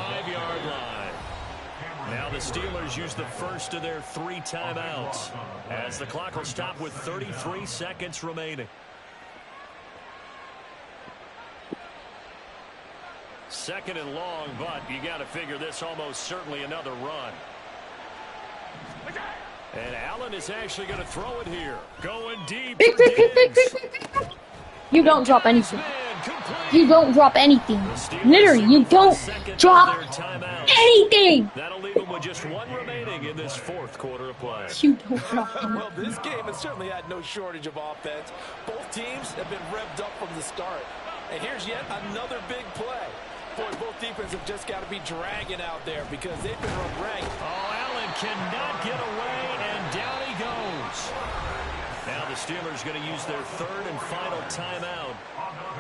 Now the Steelers use the first of their 3 timeouts as the clock will stop with 33 seconds remaining. Second and long, but you got to figure this almost certainly another run. And Allen is actually going to throw it here. Going deep. You don't drop anything. You don't drop anything. Literally, you don't drop anything. That'll leave them with just 1 remaining in this fourth quarter of play. You don't drop anything. Well, this game has certainly had no shortage of offense. Both teams have been revved up from the start. And here's yet another big play. Boy, both defenses have just got to be dragging out there because they've been run ragged. Oh, Allen cannot get away, and down he goes. Now the Steelers going to use their 3rd and final timeout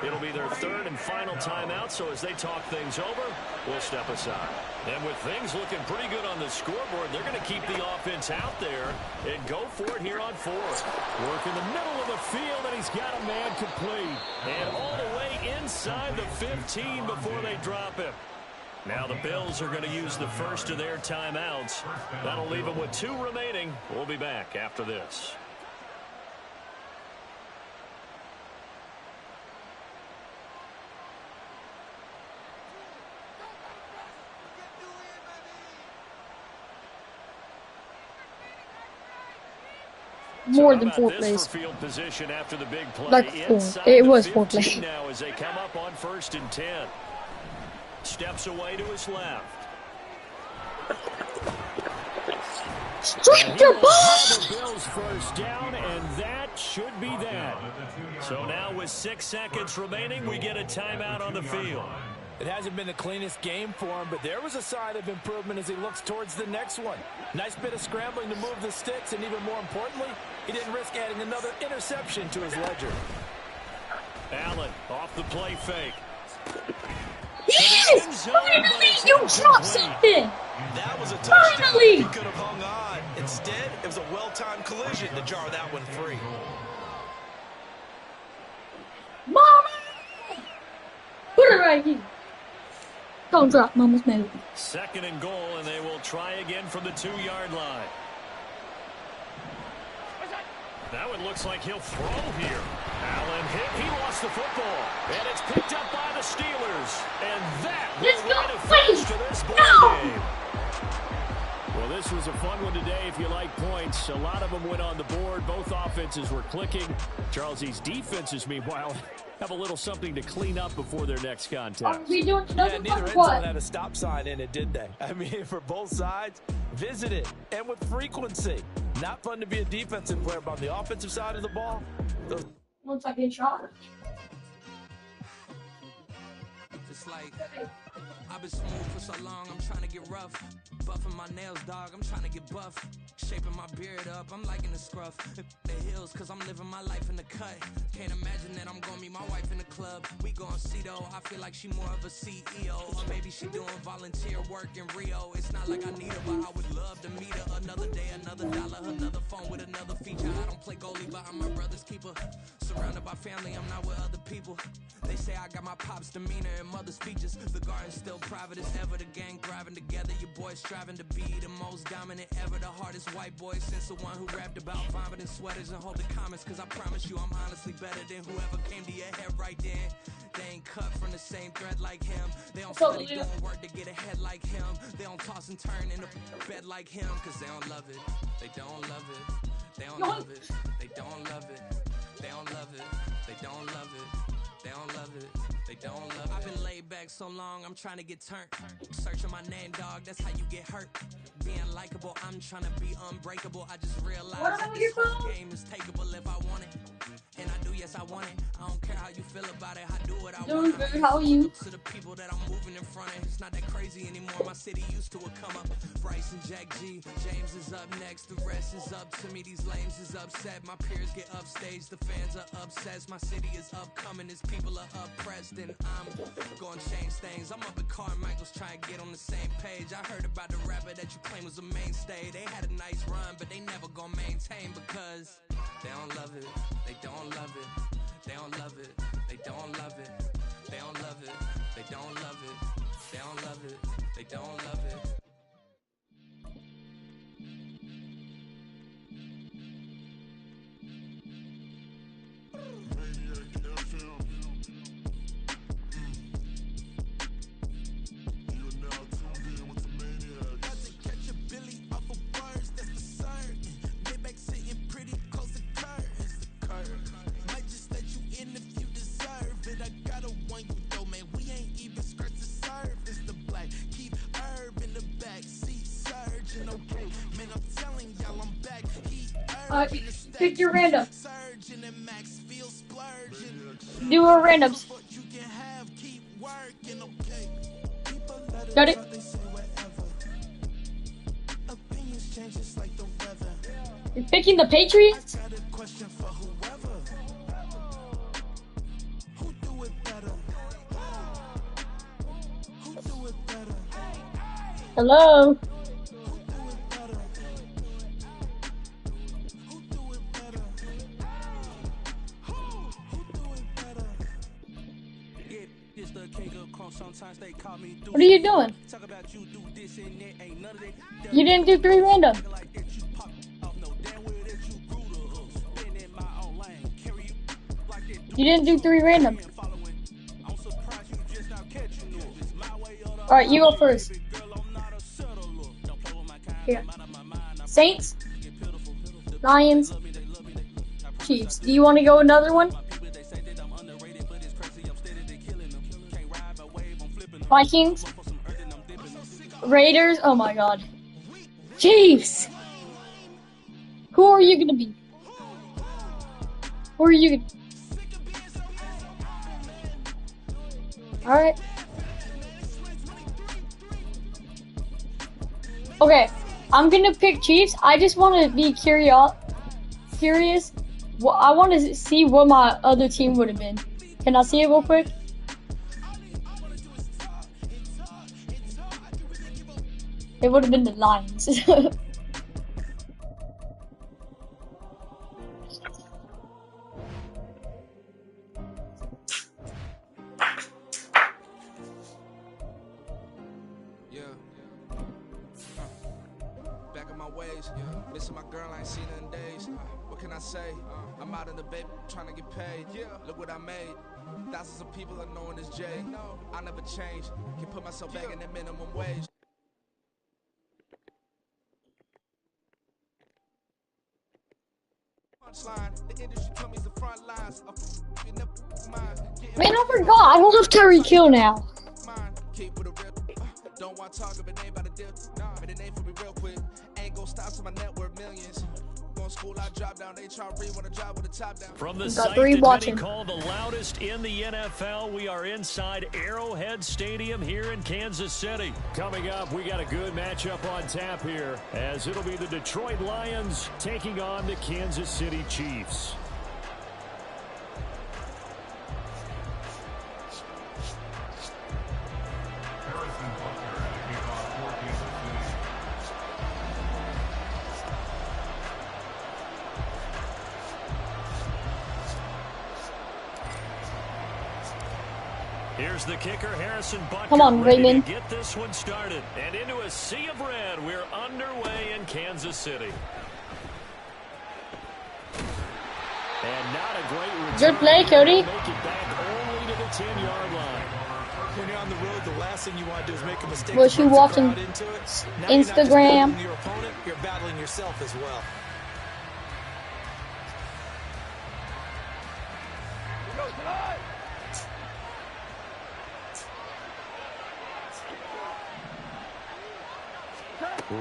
It'll be their third and final timeout, so as they talk things over, we'll step aside. And with things looking pretty good on the scoreboard, they're going to keep the offense out there and go for it here on fourth. Work in the middle of the field, and he's got a man complete. And all the way inside the 15 before they drop him. Now the Bills are going to use the first of their timeouts. That'll leave them with 2 remaining. We'll be back after this. More than 4 plays. Field position after the big play. Like 4. It was 4 plays. Now as they come up on 1st and 10. Steps away to his left. Strike the ball! The Bills first down, and that should be that. So now with 6 seconds remaining, we get a timeout on the field. It hasn't been the cleanest game for him, but there was a sign of improvement as he looks towards the next one. Nice bit of scrambling to move the sticks, and even more importantly, he didn't risk adding another interception to his ledger. Allen off the play fake. Yes! Finally, you dropped something! That was a touchdown. Finally! He could have hung on. Instead, it was a well-timed collision to jar that one free. Mama! Put it right here. Don't drop Mama's move. 2nd and goal, and they will try again from the 2-yard line. Now it looks like he'll throw here. Allen hit. He lost the football. And it's picked up by the Steelers. And that will write a finish to this ball game. Well, this was a fun one today if you like points. A lot of them went on the board. Both offenses were clicking. Charles, these defenses, meanwhile, have a little something to clean up before their next contest. Are we doing another neither end zone had a stop sign in it, did they? I mean, for both sides, visit it, and with frequency. Not fun to be a defensive player, but on the offensive side of the ball, once I get shot. It's like I've been smooth for so long, I'm trying to get rough. Buffing my nails, dog, I'm trying to get buff. Shaping my beard up, I'm liking the scruff. The hills, cause I'm living my life in the cut. Can't imagine that I'm gonna meet my wife in the club. We gon' see though, I feel like she more of a CEO. Or maybe she doing volunteer work in Rio. It's not like I need her, but I would love to meet her. Another day, another dollar, another phone with another feature. I don't play goalie, but I'm my brother's keeper. Surrounded by family, I'm not with other people. They say I got my pop's demeanor and mother's features. The garden's still private as ever, the gang thriving together. Your boys striving to be the most dominant ever. The hardest white boy since the one who rapped about vomiting sweaters and hold the comments. Cause I promise you I'm honestly better than whoever came to your head right then. They ain't cut from the same thread like him. They don't study doing work to get ahead like him. They don't toss and turn in a bed like him. Cause they don't love it. They don't love it. They don't love it. They don't love it. They don't love it. They don't love it. They don't love it. They don't love it. I've been laid back so long, I'm trying to get turned. Searching my name, dog, that's how you get hurt. Being likable, I'm trying to be unbreakable. I just realized that this whole game is takeable if I want it. And I do, yes, I want it. I don't care how you feel about it. I do what I want. How are you? To the people that I'm moving in front of, it's not that crazy anymore. My city used to a come up. Bryce and Jack G, James is up next. The rest is up to me. These lames is upset. My peers get upstage. The fans are obsessed. My city is upcoming. His people are oppressed, and I'm gonna change things. I'm up at Carmichael's trying to get on the same page. I heard about the rapper that you claim was a mainstay. They had a nice run, but they never gonna maintain because they don't love it. They don't love it. They don't love it. They don't love it. They don't love it. They don't love it. They don't love it. They don't love it. Pick your random. Do a randoms. Got it. You're picking the Patriots? Hello? What are you doing? You didn't do 3 random. You didn't do 3 random. Alright, you go first. Here. Saints, Lions, Chiefs. Do you want to go another one? Vikings, Raiders. Oh my God. Chiefs. Who are you gonna be? Who are you? Alright. Okay, I'm gonna pick Chiefs. I just want to be curious. Well, I want to see what my other team would have been. Can I see it real quick? It would have been the Lions. Missing my girl, I ain't seen her in days. What can I say? I'm out in the baby, trying to get paid. Look what I made. Thousands of people are knowing this J. I never change. Can put myself back in the minimum wage. The industry told me the front lines. Man, I forgot. I don't have Tyreek Hill now. Don't want to talk of a name by the deal. Made a name for me real quick. Ain't gon' stop to my net worth millions. Going school, I drop down. They try to want to job with a top down. From the site that many call the loudest in the NFL, we are inside Arrowhead Stadium here in Kansas City. Coming up, we got a good matchup on tap here, as it'll be the Detroit Lions taking on the Kansas City Chiefs. Here's the kicker, Harrison Butker. Come on, Raymond. Get this one started. And into a sea of red, we're underway in Kansas City. And not a great return. Good play, Cody. Make it back only to the 10-yard line. When you're on the road, the last thing you want to do is make a mistake. Was you watching Instagram? Your opponent, you're battling yourself as well.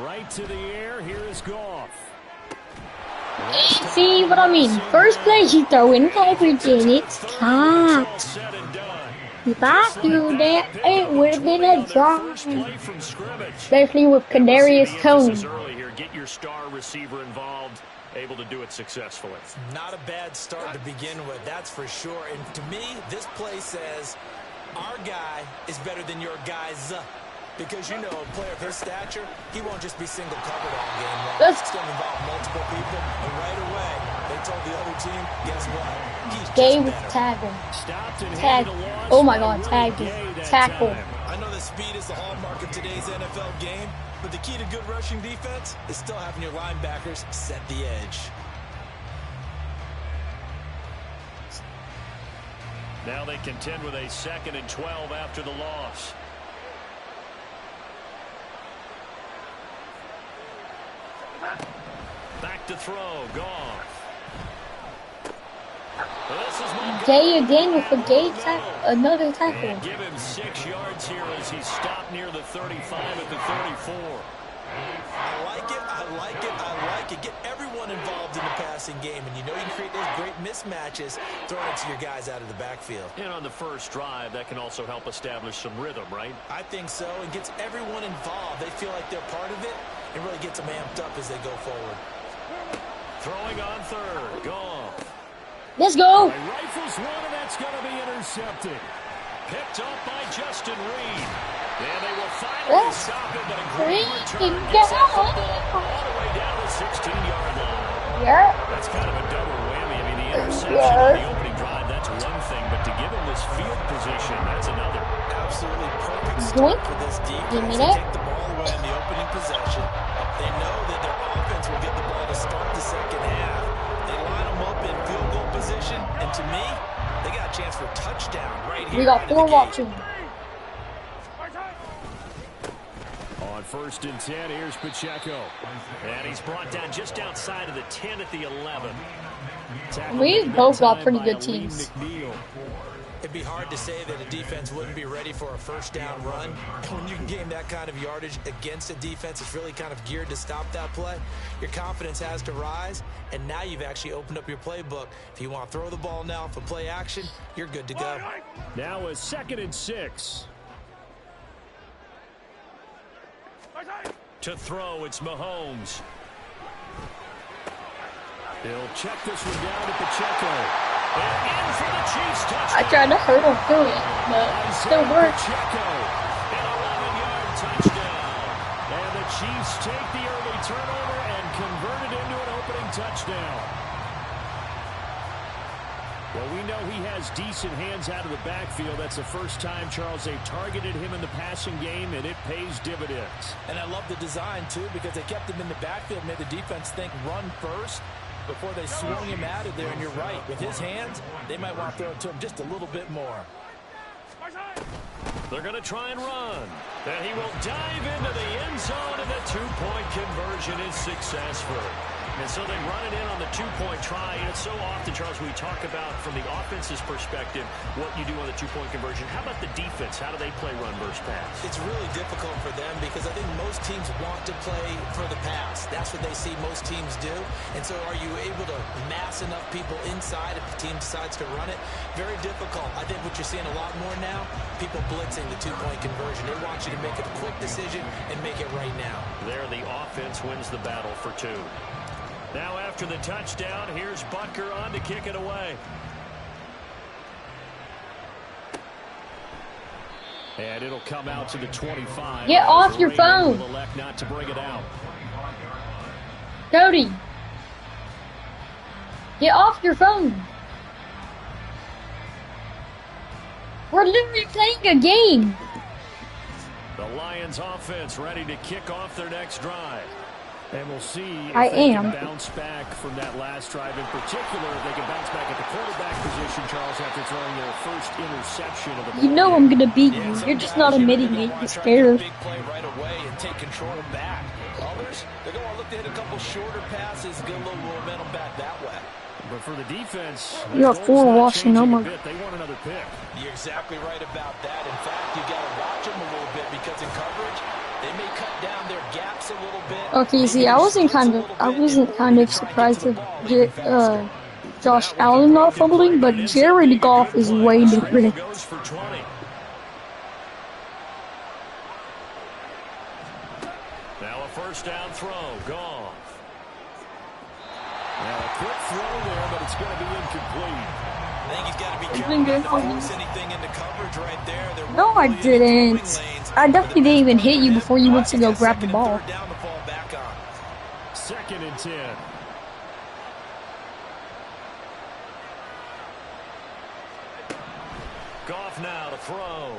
Right to the air, here is Goff. See what I mean? First play, he throwing everything. It's time. If I do that, it would have been a draw. Especially with Kadarius Toney. Get your star receiver involved, able to do it successfully. Not a bad start to begin with, that's for sure. And to me, this play says our guy is better than your guy's. Because, you know, a player of his stature, he won't just be single covered all game long. It's going to involve multiple people. And right away, they told the other team, guess what? He's Game tackle. Tag. Oh my God, tackle. Tackle. I know that speed is the hallmark of today's NFL game, but the key to good rushing defense is still having your linebackers set the edge. Now they contend with a 2nd and 12 after the loss. Back to throw, Goff. Jay again with a gay another tackle. And give him 6 yards here as he's stopped near the 35 at the 34. I like it, I like it, I like it. Get everyone involved in the passing game, and you know you can create those great mismatches throwing it to your guys out of the backfield. And on the first drive, that can also help establish some rhythm, right? I think so. It gets everyone involved. They feel like they're part of it. It really gets them amped up as they go forward. Throwing on third. Goff. Let's go. Rifles one, and that's going to be intercepted. picked off by Justin Reed. And they will finally stop it, but a great return gets that football all the way down to the 16-yard line. Yeah. That's kind of a double whammy. I mean, the interception on the opening drive, that's one thing, but to give him this field position, that's another. Absolutely perfect start for this defense. They take the ball away in the opening possession. They know that their offense will get the ball to start the second half. They line them up in field goal position, and to me, they got a chance for a touchdown right here. We got 4 watching. On 1st and 10, here's Pacheco. And he's brought down just outside of the 10 at the 11. We both got pretty good teams. It'd be hard to say that a defense wouldn't be ready for a first down run. When you can gain that kind of yardage against a defense that's really kind of geared to stop that play, your confidence has to rise, and now you've actually opened up your playbook. If you want to throw the ball now for play action, you're good to go. Now a 2nd and 6. To throw, it's Mahomes. He'll check this one down to Pacheco. And in for the Chiefs touchdown. I tried to hurt him through it, but it still worked. Pacheco, an 11-yard touchdown. And the Chiefs take the early turnover and convert it into an opening touchdown. Well, we know he has decent hands out of the backfield. That's the first time, Charles, they've targeted him in the passing game, and it pays dividends. And I love the design, too, because they kept him in the backfield, made the defense think run first before they swung him out of there. And you're right, with his hands, they might want to throw it to him just a little bit more. They're going to try and run. And he will dive into the end zone, and the 2-point conversion is successful. And so they run it in on the 2-point try. And it's so often, Charles, we talk about from the offense's perspective what you do on the 2-point conversion. How about the defense? How do they play run versus pass? It's really difficult for them because I think most teams want to play for the pass. That's what they see most teams do. And so are you able to mass enough people inside if the team decides to run it? Very difficult. I think what you're seeing a lot more now, people blitzing the 2-point conversion. They want you to make a quick decision and make it right now. There, the offense wins the battle for 2. Now after the touchdown, here's Butker on to kick it away. And it'll come out to the 25. Get off your phone. Will elect not to bring it out. Cody. Get off your phone. We're literally playing a game. The Lions offense ready to kick off their next drive. And we'll see if they can bounce back from that last drive. In particular, if they can bounce back at the quarterback position, Charles, after throwing their first interception of the ball. You know I'm going to beat you. You're just not admitting it. You're scared. Big play right away and take control back. Others, they're going to look to hit a couple shorter passes, get a little momentum back that way. But for the defense, you got 4 watching. Oh my. They want another pick. You're exactly right about that. In fact, you got to watch them a little bit because in coverage, they may cut down their gaps a little bit. Okay, see, I wasn't kind of surprised to get Josh Allen not fumbling, but Jared Goff is way different. Now a first down throw, Goff. Now a quick throw there, but it's going to be incomplete. I think he's got to be careful not to force anything into coverage right there. No, I didn't. I definitely didn't even hit you before you went to go grab the ball. 2nd and 10. Goff now to throw.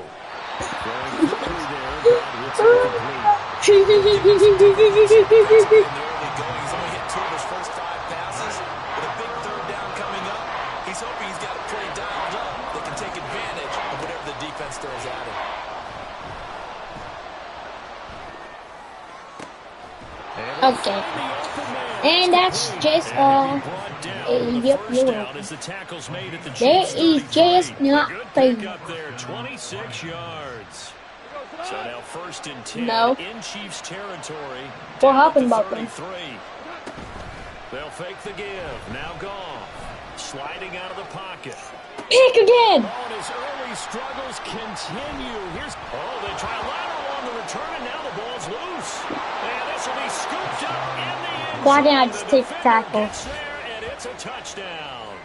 Going quickly there, but it's incomplete. Okay. And that's just yep, you're welcome. That is just not fair. 26 yards. So now 1st and 10 no. In Chiefs territory. What happened about them? They'll fake the give. Now Goff. Sliding out of the pocket. Pick again. Oh, his early struggles continue. They try a lateral on the return, and now the ball's loose. And this will be scooped up in the end zone. Why didn't I just take the tackle? And it's a touchdown.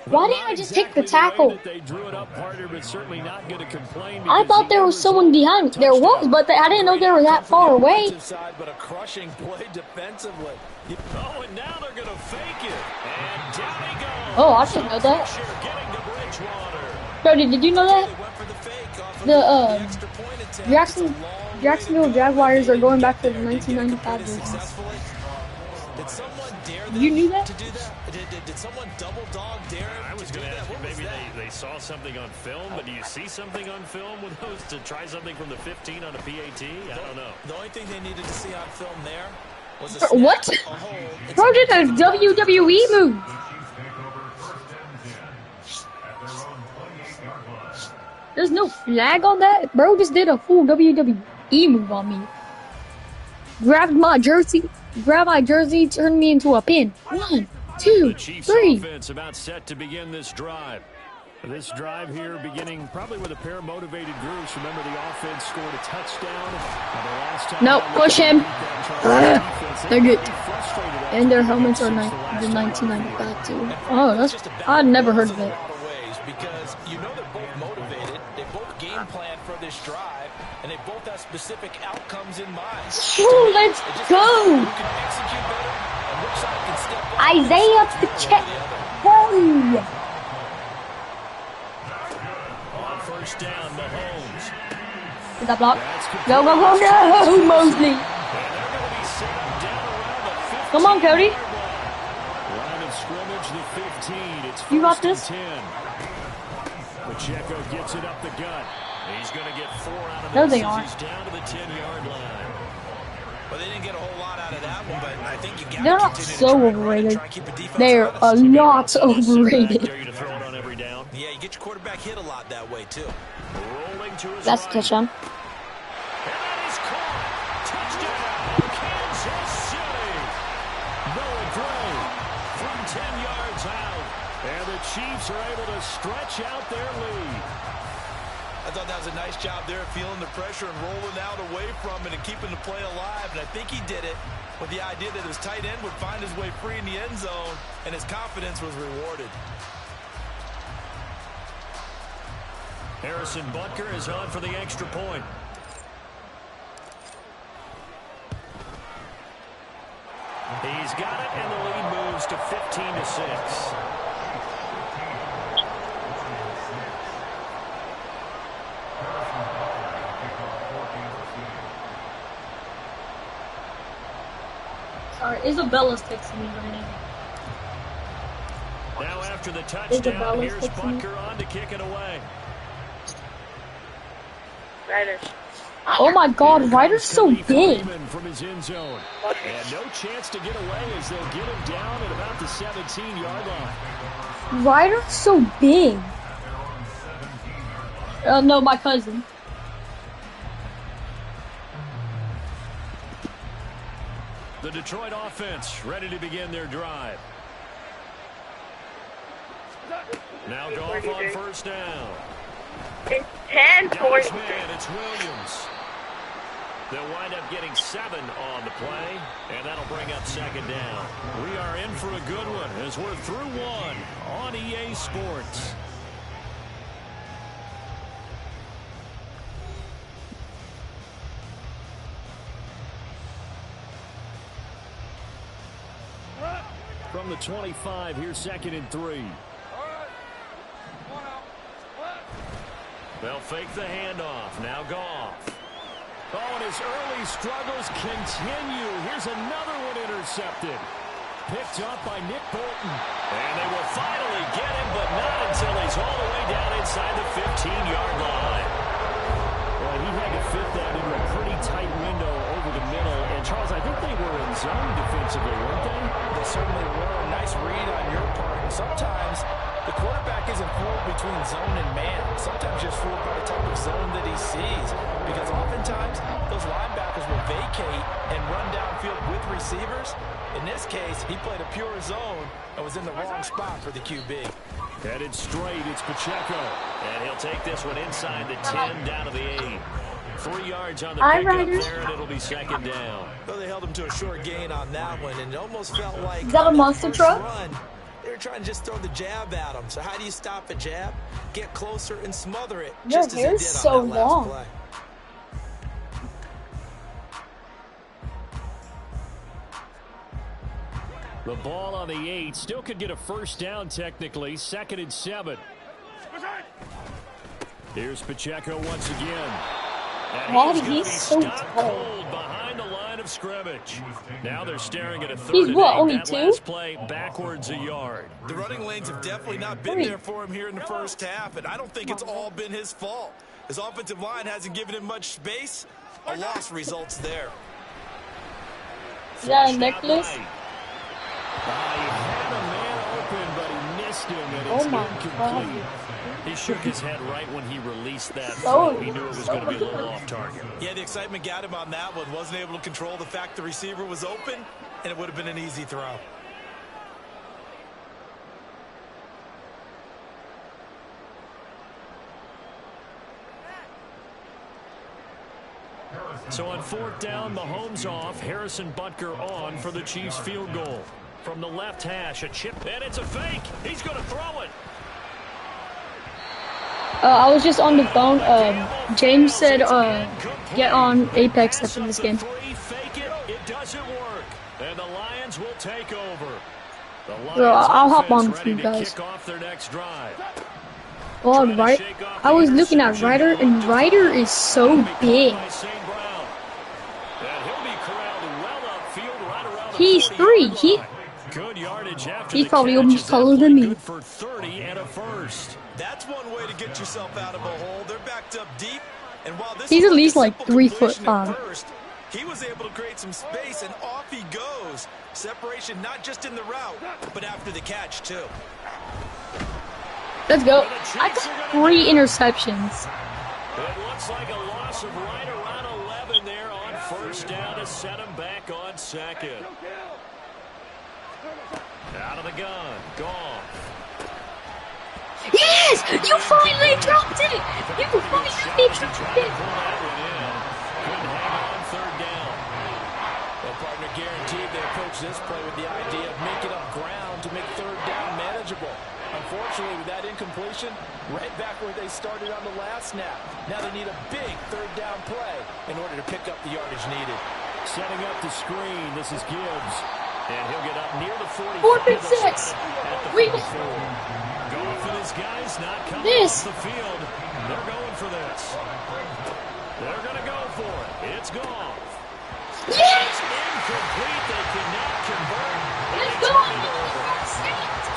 Why didn't I just take the tackle? They drew it up, partner, but certainly not going to complain. I thought there was someone behind me. There was, but I didn't know they were that far away. But a crushing play defensively. Oh, and now they're going to fake it. And down he goes. Oh, I didn't know that. Brody, did you know that? The Jacksonville Jaguars are going back to the 1995 versions. You knew that? Did someone double dog dare? I was going to ask you, maybe they saw something on film, but do you see something on film with those to try something from the 15 on a PAT? I don't know. The only thing they needed to see on film there was a what? Bro did a WWE move. There's no flag on that. Bro just did a full WWE move on me. Grabbed my jersey, turned me into a pin. 1, 2, 3. Offense about set to begin this drive. This drive here beginning probably with a pair of motivated groups. Remember, the offense scored a touchdown. No, push him. They're good. And their helmets are the 1995 too. Oh, I'd never heard of it. Because you know they're both motivated, they both game plan for this drive, and they both have specific outcomes in mind. Ooh, let's go! Isaiah Pacheco! On first down, Mahomes. Is that block? Go, go, go, no! Mosley! Come on, Cody. Line of scrimmage, the 15. It's you got this? 10. Pacheco gets it up the gut. He's going to get 4 out of no, this. they aren't. He's down to the 10-yard line. Well, they didn't get a whole lot out of that one, but I think you got they're not so overrated. They're a lot overrated. Dare you to throw it on every down. Yeah, you get your quarterback hit a lot that way too. Rolling to his That's right. a touchdown. And that is caught. Touchdown, Kansas City. Noah Gray from 10 yards out. And the Chiefs are able to stretch out their lead. I thought that was a nice job there, feeling the pressure and rolling out away from it and keeping the play alive. And I think he did it with the idea that his tight end would find his way free in the end zone, and his confidence was rewarded. Harrison Butker is on for the extra point. He's got it, and the lead moves to 15-6. Sorry, Isabella's texting me right now. Now after the touchdown, here's Butker on to kick it away. Riders. Oh my God, Ryder's so big. From his end zone. And no chance to get away as they'll get him down at about the 17-yard line. Ryder's so big. No, my cousin. The Detroit offense ready to begin their drive. Now Goff on first down. It's 10-14. Man, it's Williams. They'll wind up getting 7 on the play, and that'll bring up second down. We are in for a good one as we're through one on EA Sports. From the 25, here's 2nd and 3. They'll fake the handoff. Now Goff. Oh, and his early struggles continue. Here's another one intercepted. Picked up by Nick Bolton. And they will finally get him, but not until he's all the way down inside the 15-yard line. Well, he had to fit that into a pretty tight window over the middle. And, Charles, I think they were in zone defensively, weren't they? They certainly were. A nice read on your part. And sometimes the quarterback isn't fooled between zone and man. Sometimes just fooled by the type of zone that he sees. Because oftentimes, those linebackers will vacate and run downfield with receivers. In this case, he played a pure zone and was in the wrong spot for the QB. Headed straight, it's Pacheco. And he'll take this one inside the 10, down to the 8. 3 yards on the pickup there, and it'll be second down. Well, they held him to a short gain on that one, and it almost felt like Is that a monster truck? Run, they're trying to just throw the jab at him. So how do you stop a jab? Get closer and smother it. Your just hair as is he did so on that last long. play. The ball on the 8. Still could get a first down technically. 2nd and 7. Here's Pacheco once again. And Why he's he's gonna be so stopped tall? cold behind the line of scrimmage. Now they're staring at a 3rd He's and what, 8. only That 2? last play backwards a yard. The running lanes have definitely not been 3. there for him here in the first half, and I don't think it's all been his fault. His offensive line hasn't given him much space. A loss results there. Is that a Flushed out necklace? right. He had a man open, but he missed him, and it's Oh my incomplete. God. He shook his head right when he released that Oh. throw. He knew it was going to be a little off target. Yeah, the excitement got him on that one. Wasn't able to control the fact the receiver was open, and it would have been an easy throw. So on 4th down, Mahomes off, Harrison Butker on for the Chiefs field goal. From the left hash, a chip, and it's a fake. He's going to throw it. I was just on the phone. James said, get on Apex after this game. Fake it. It doesn't work. And the Lions will take over. The Lions Bro, I'll hop on offense with you ready to guys. kick off their next drive. Oh, right. I was looking at Ryder, and Ryder is so big. He's 3. He's probably almost taller than me. For 30 and a first. That's one way to get yourself out of a hole. They're backed up deep, and while this He's at was least a like simple 3'5". completion at first, he was able to create some space, and off he goes. Separation not just in the route, but after the catch too. Let's go. I got 3 interceptions. It looks like a loss of right around 11 there on first down to set him back on 2nd. Out of the gun. Gone. Yes! You finally dropped it! You finally dropped it! Couldn't hang on 3rd down. Well, partner, guaranteed they approach this play with the idea of making up ground to make 3rd down manageable. Unfortunately, with that incompletion, right back where they started on the last snap. Now they need a big 3rd down play in order to pick up the yardage needed. Setting up the screen. This is Gibbs. And he'll get up near the 40. 4th and 6. We Goff and his guys not coming This. off the field. They're going for this. They're going to go for it. It's Goff. Yes! It's incomplete. They cannot convert. Let's go!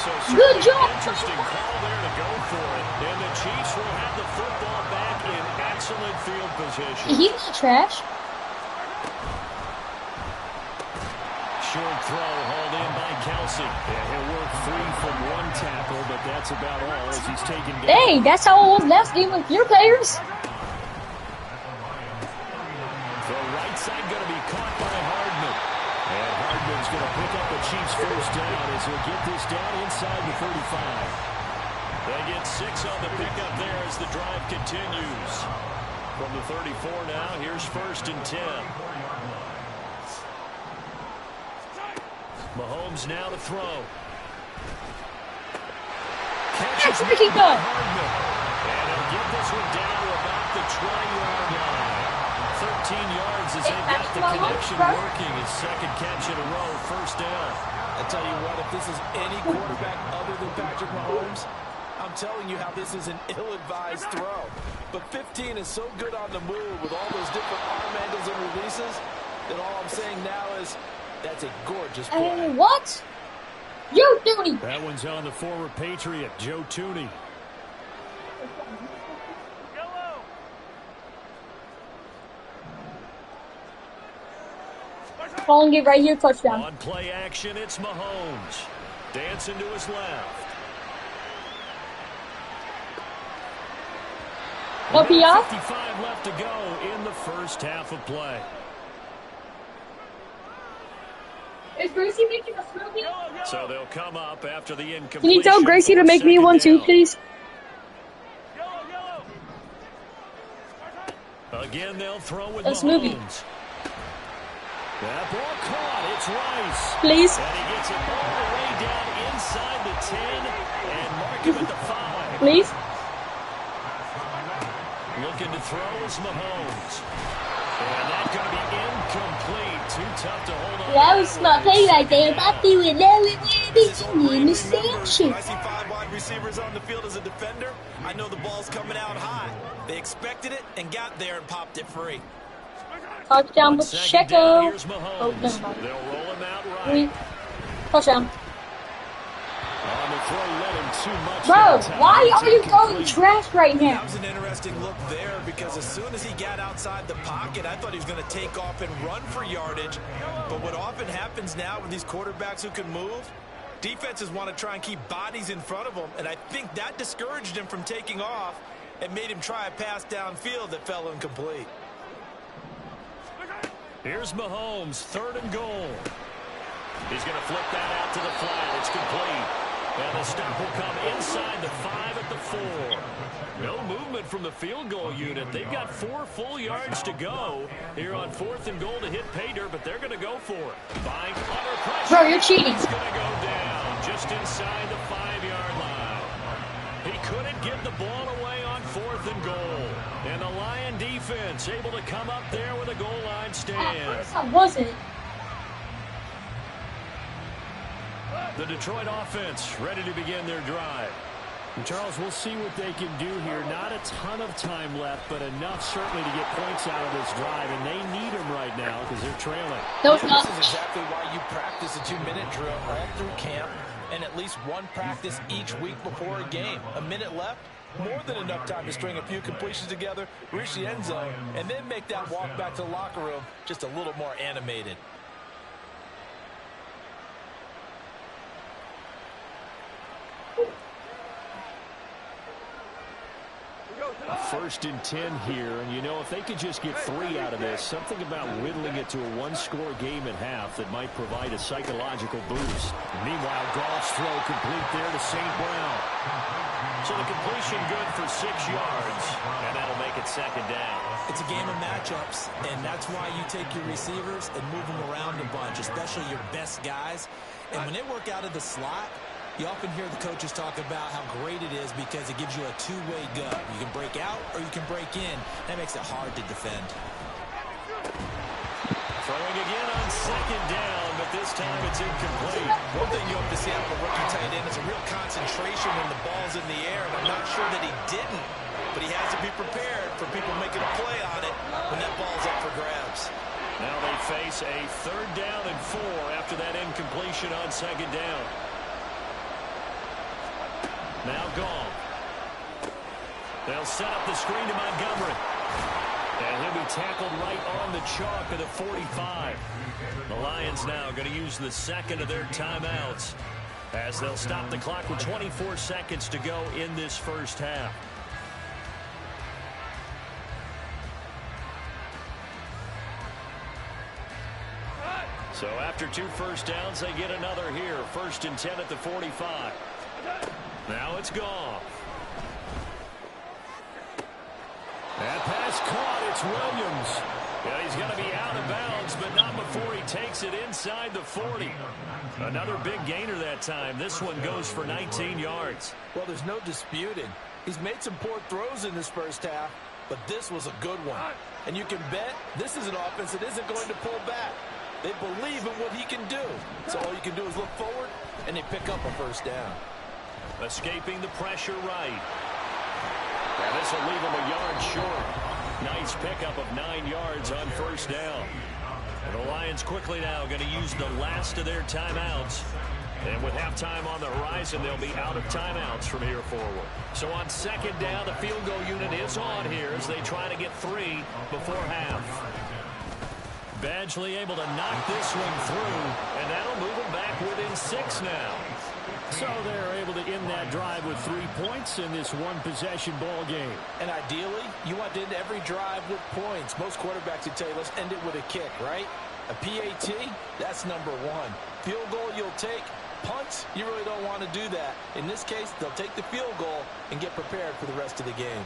So Good job. Interesting call there to go for it. And the Chiefs will have the football back in excellent field position. He's not trash. Short throw hauled in by Kelsey. And he'll work free from one tackle, but that's about all as he's taken down. Hey, that's how it was last game with your players. The right side going to be caught by Hardman. And Hardman's going to pick up the Chiefs' first down as he'll get this down inside the 35. They get 6 on the pickup there as the drive continues. From the 34 now, here's 1st and 10. Mahomes now to throw. That's where he goes. Hardman. And he'll get this one down to about the 20-yard line. 13 yards as they got the connection working. His 2nd catch in a row, first down. I tell you what, if this is any quarterback other than Patrick Mahomes, I'm telling you how this is an ill-advised throw. But 15 is so good on the move with all those different arm angles and releases that all I'm saying now is that's a gorgeous play. What? You Tooney. That one's on the former Patriot, Joe Tooney. Calling it right here, touchdown. On play action, it's Mahomes. Dancing to his left. Up here. 55 left to go in the first half of play. Is Gracie making a smoothie? So they'll come up after the incompletion. Can you tell Gracie to make me one too, please? Again, they'll throw with A smoothie. Mahomes. That ball caught. It's Rice. Please. And he gets it all the way down inside the 10 and mark him at the 5. Please. Looking to throw is Mahomes. And that's going to be incomplete. Too tough to hold on. That was my play right there. About to win every interception. When I see 5 wide receivers on the field as a defender, I know the ball's coming out high. They expected it and got there and popped it free. Touchdown with Checo. Oh, never mind. They'll roll him out right. Touchdown. On the throw, let him too much. Bro, why are you going trash right now? That was an interesting look there because as soon as he got outside the pocket, I thought he was going to take off and run for yardage. But what often happens now with these quarterbacks who can move, defenses want to try and keep bodies in front of them, and I think that discouraged him from taking off and made him try a pass downfield that fell incomplete. Here's Mahomes, 3rd and goal. He's going to flip that out to the flat. It's complete. And the stop will come inside the 5 at the 4. No movement from the field goal unit. They've got 4 full yards to go here on 4th and goal to hit pay dirt, but they're going to go for it. Buying under pressure. Bro, you're cheating. It's going to go down just inside the 5-yard line. He couldn't give the ball away on 4th and goal. And the Lion defense able to come up there with a goal line stand. I wasn't. The Detroit offense ready to begin their drive. And Charles, we'll see what they can do here. Not a ton of time left, but enough certainly to get points out of this drive, and they need them right now because they're trailing. No, it's not. This is exactly why you practice a 2-minute drill all through camp and at least one practice each week before a game. A minute left, more than enough time to string a few completions together, reach the end zone, and then make that walk back to the locker room just a little more animated. 1st and 10 here, and you know, if they could just get 3 out of this, something about whittling it to a 1-score game at half that might provide a psychological boost. Meanwhile, Goff's throw complete there to St. Brown. So the completion good for 6 yards, and that'll make it 2nd down. It's a game of matchups, and that's why you take your receivers and move them around a bunch, especially your best guys. And when they work out of the slot, you often hear the coaches talk about how great it is because it gives you a two-way go. You can break out or you can break in. That makes it hard to defend. Throwing again on 2nd down, but this time it's incomplete. One thing you hope to see out of a rookie tight end is a real concentration when the ball's in the air, and I'm not sure that he didn't, but he has to be prepared for people making a play on it when that ball's up for grabs. Now they face a 3rd down and 4 after that incompletion on 2nd down. Now gone. They'll set up the screen to Montgomery. And he'll be tackled right on the chalk of the 45. The Lions now going to use the 2nd of their timeouts as they'll stop the clock with 24 seconds to go in this 1st half. So after 2 first downs, they get another here. 1st and 10 at the 45. Now it's gone. That pass caught. It's Williams. Yeah, he's going to be out of bounds, but not before he takes it inside the 40. Another big gainer that time. This one goes for 19 yards. Well, there's no disputing. He's made some poor throws in this 1st half, but this was a good one. And you can bet this is an offense that isn't going to pull back. They believe in what he can do. So all you can do is look forward, and they pick up a 1st down. Escaping the pressure right. And this will leave him a yard short. Nice pickup of 9 yards on 1st down. And the Lions quickly now going to use the last of their timeouts. And with halftime on the horizon, they'll be out of timeouts from here forward. So on 2nd down, the field goal unit is on here as they try to get 3 before half. Badgley able to knock this one through, and that'll move them back within 6 now. So they're able to end that drive with 3 points in this one-possession ball game. And ideally, you want to end every drive with points. Most quarterbacks would tell you, let's end it with a kick, right? A PAT, that's number 1. Field goal you'll take. Punts, you really don't want to do that. In this case, they'll take the field goal and get prepared for the rest of the game.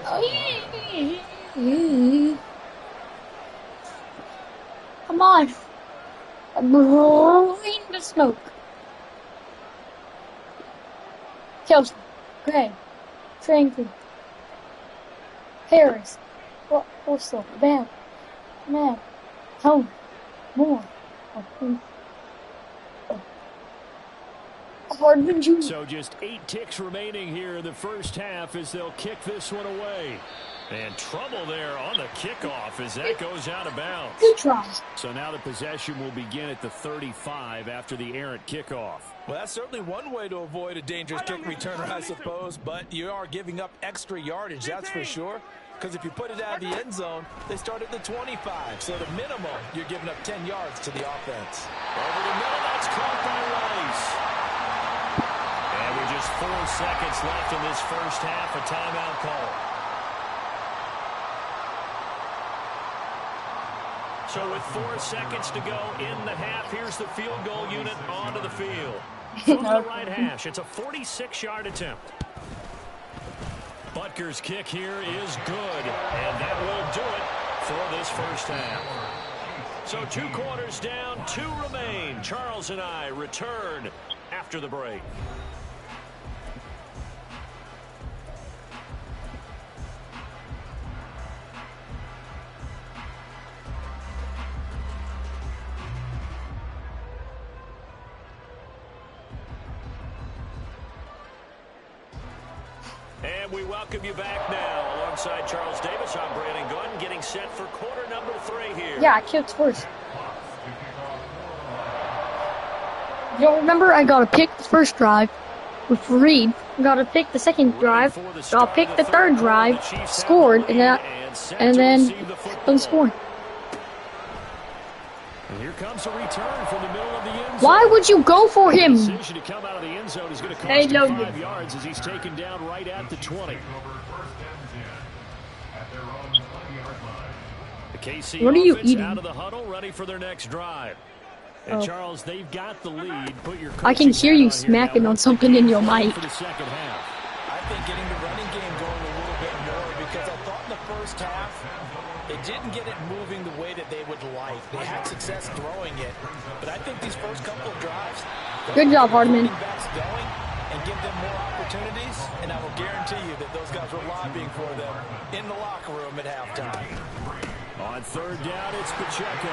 Oh, yeah. Come on. Bring the smoke. Kelsey. Gray. Franklin. Harris. Also. Bam. Man. Tony. Moore. Hardman Jr. So just 8 ticks remaining here in the first half as they'll kick this one away. And trouble there on the kickoff as that goes out of bounds. Good try. So now the possession will begin at the 35 after the errant kickoff. Well, that's certainly one way to avoid a dangerous kick returner, I suppose. But you are giving up extra yardage, that's for sure. Because if you put it out of the end zone, they start at the 25. So the minimum, you're giving up 10 yards to the offense. Over the middle, that's caught by Rice. And with just 4 seconds left in this first half, a timeout call. So with 4 seconds to go in the half, here's the field goal unit onto the field. From the right hash, it's a 46-yard attempt. Butker's kick here is good, and that will do it for this first half. So 2 quarters down, 2 remain. Charles and I return after the break. And we welcome you back now. Alongside Charles Davis, I'm Brandon Gordon, getting set for quarter number 3 here. Yeah, I kicked first. You don't remember? I got to pick the first drive with Reed. Got to pick the second drive. Got to pick the third drive. Scored, and then unscored. And here comes a return from the middle of the end zone. Why would you go for him? The decision to come out of the end zone is going to cost him 5 yards as he's taken down right at the 20. The KC what are you offense eating? Out of the huddle, ready for their next drive. And Charles, they've got the lead. Put your I can hear you smacking on something in your mic. For the second half. I think getting the running game going a little bit more, because I thought in the first half they didn't get it moving the way that they would like. They had success throwing it, but I think these first couple of drives, good job, Hardman. backs going and give them more opportunities, and I will guarantee you that those guys were lobbying for them in the locker room at halftime. On third down, it's Pacheco.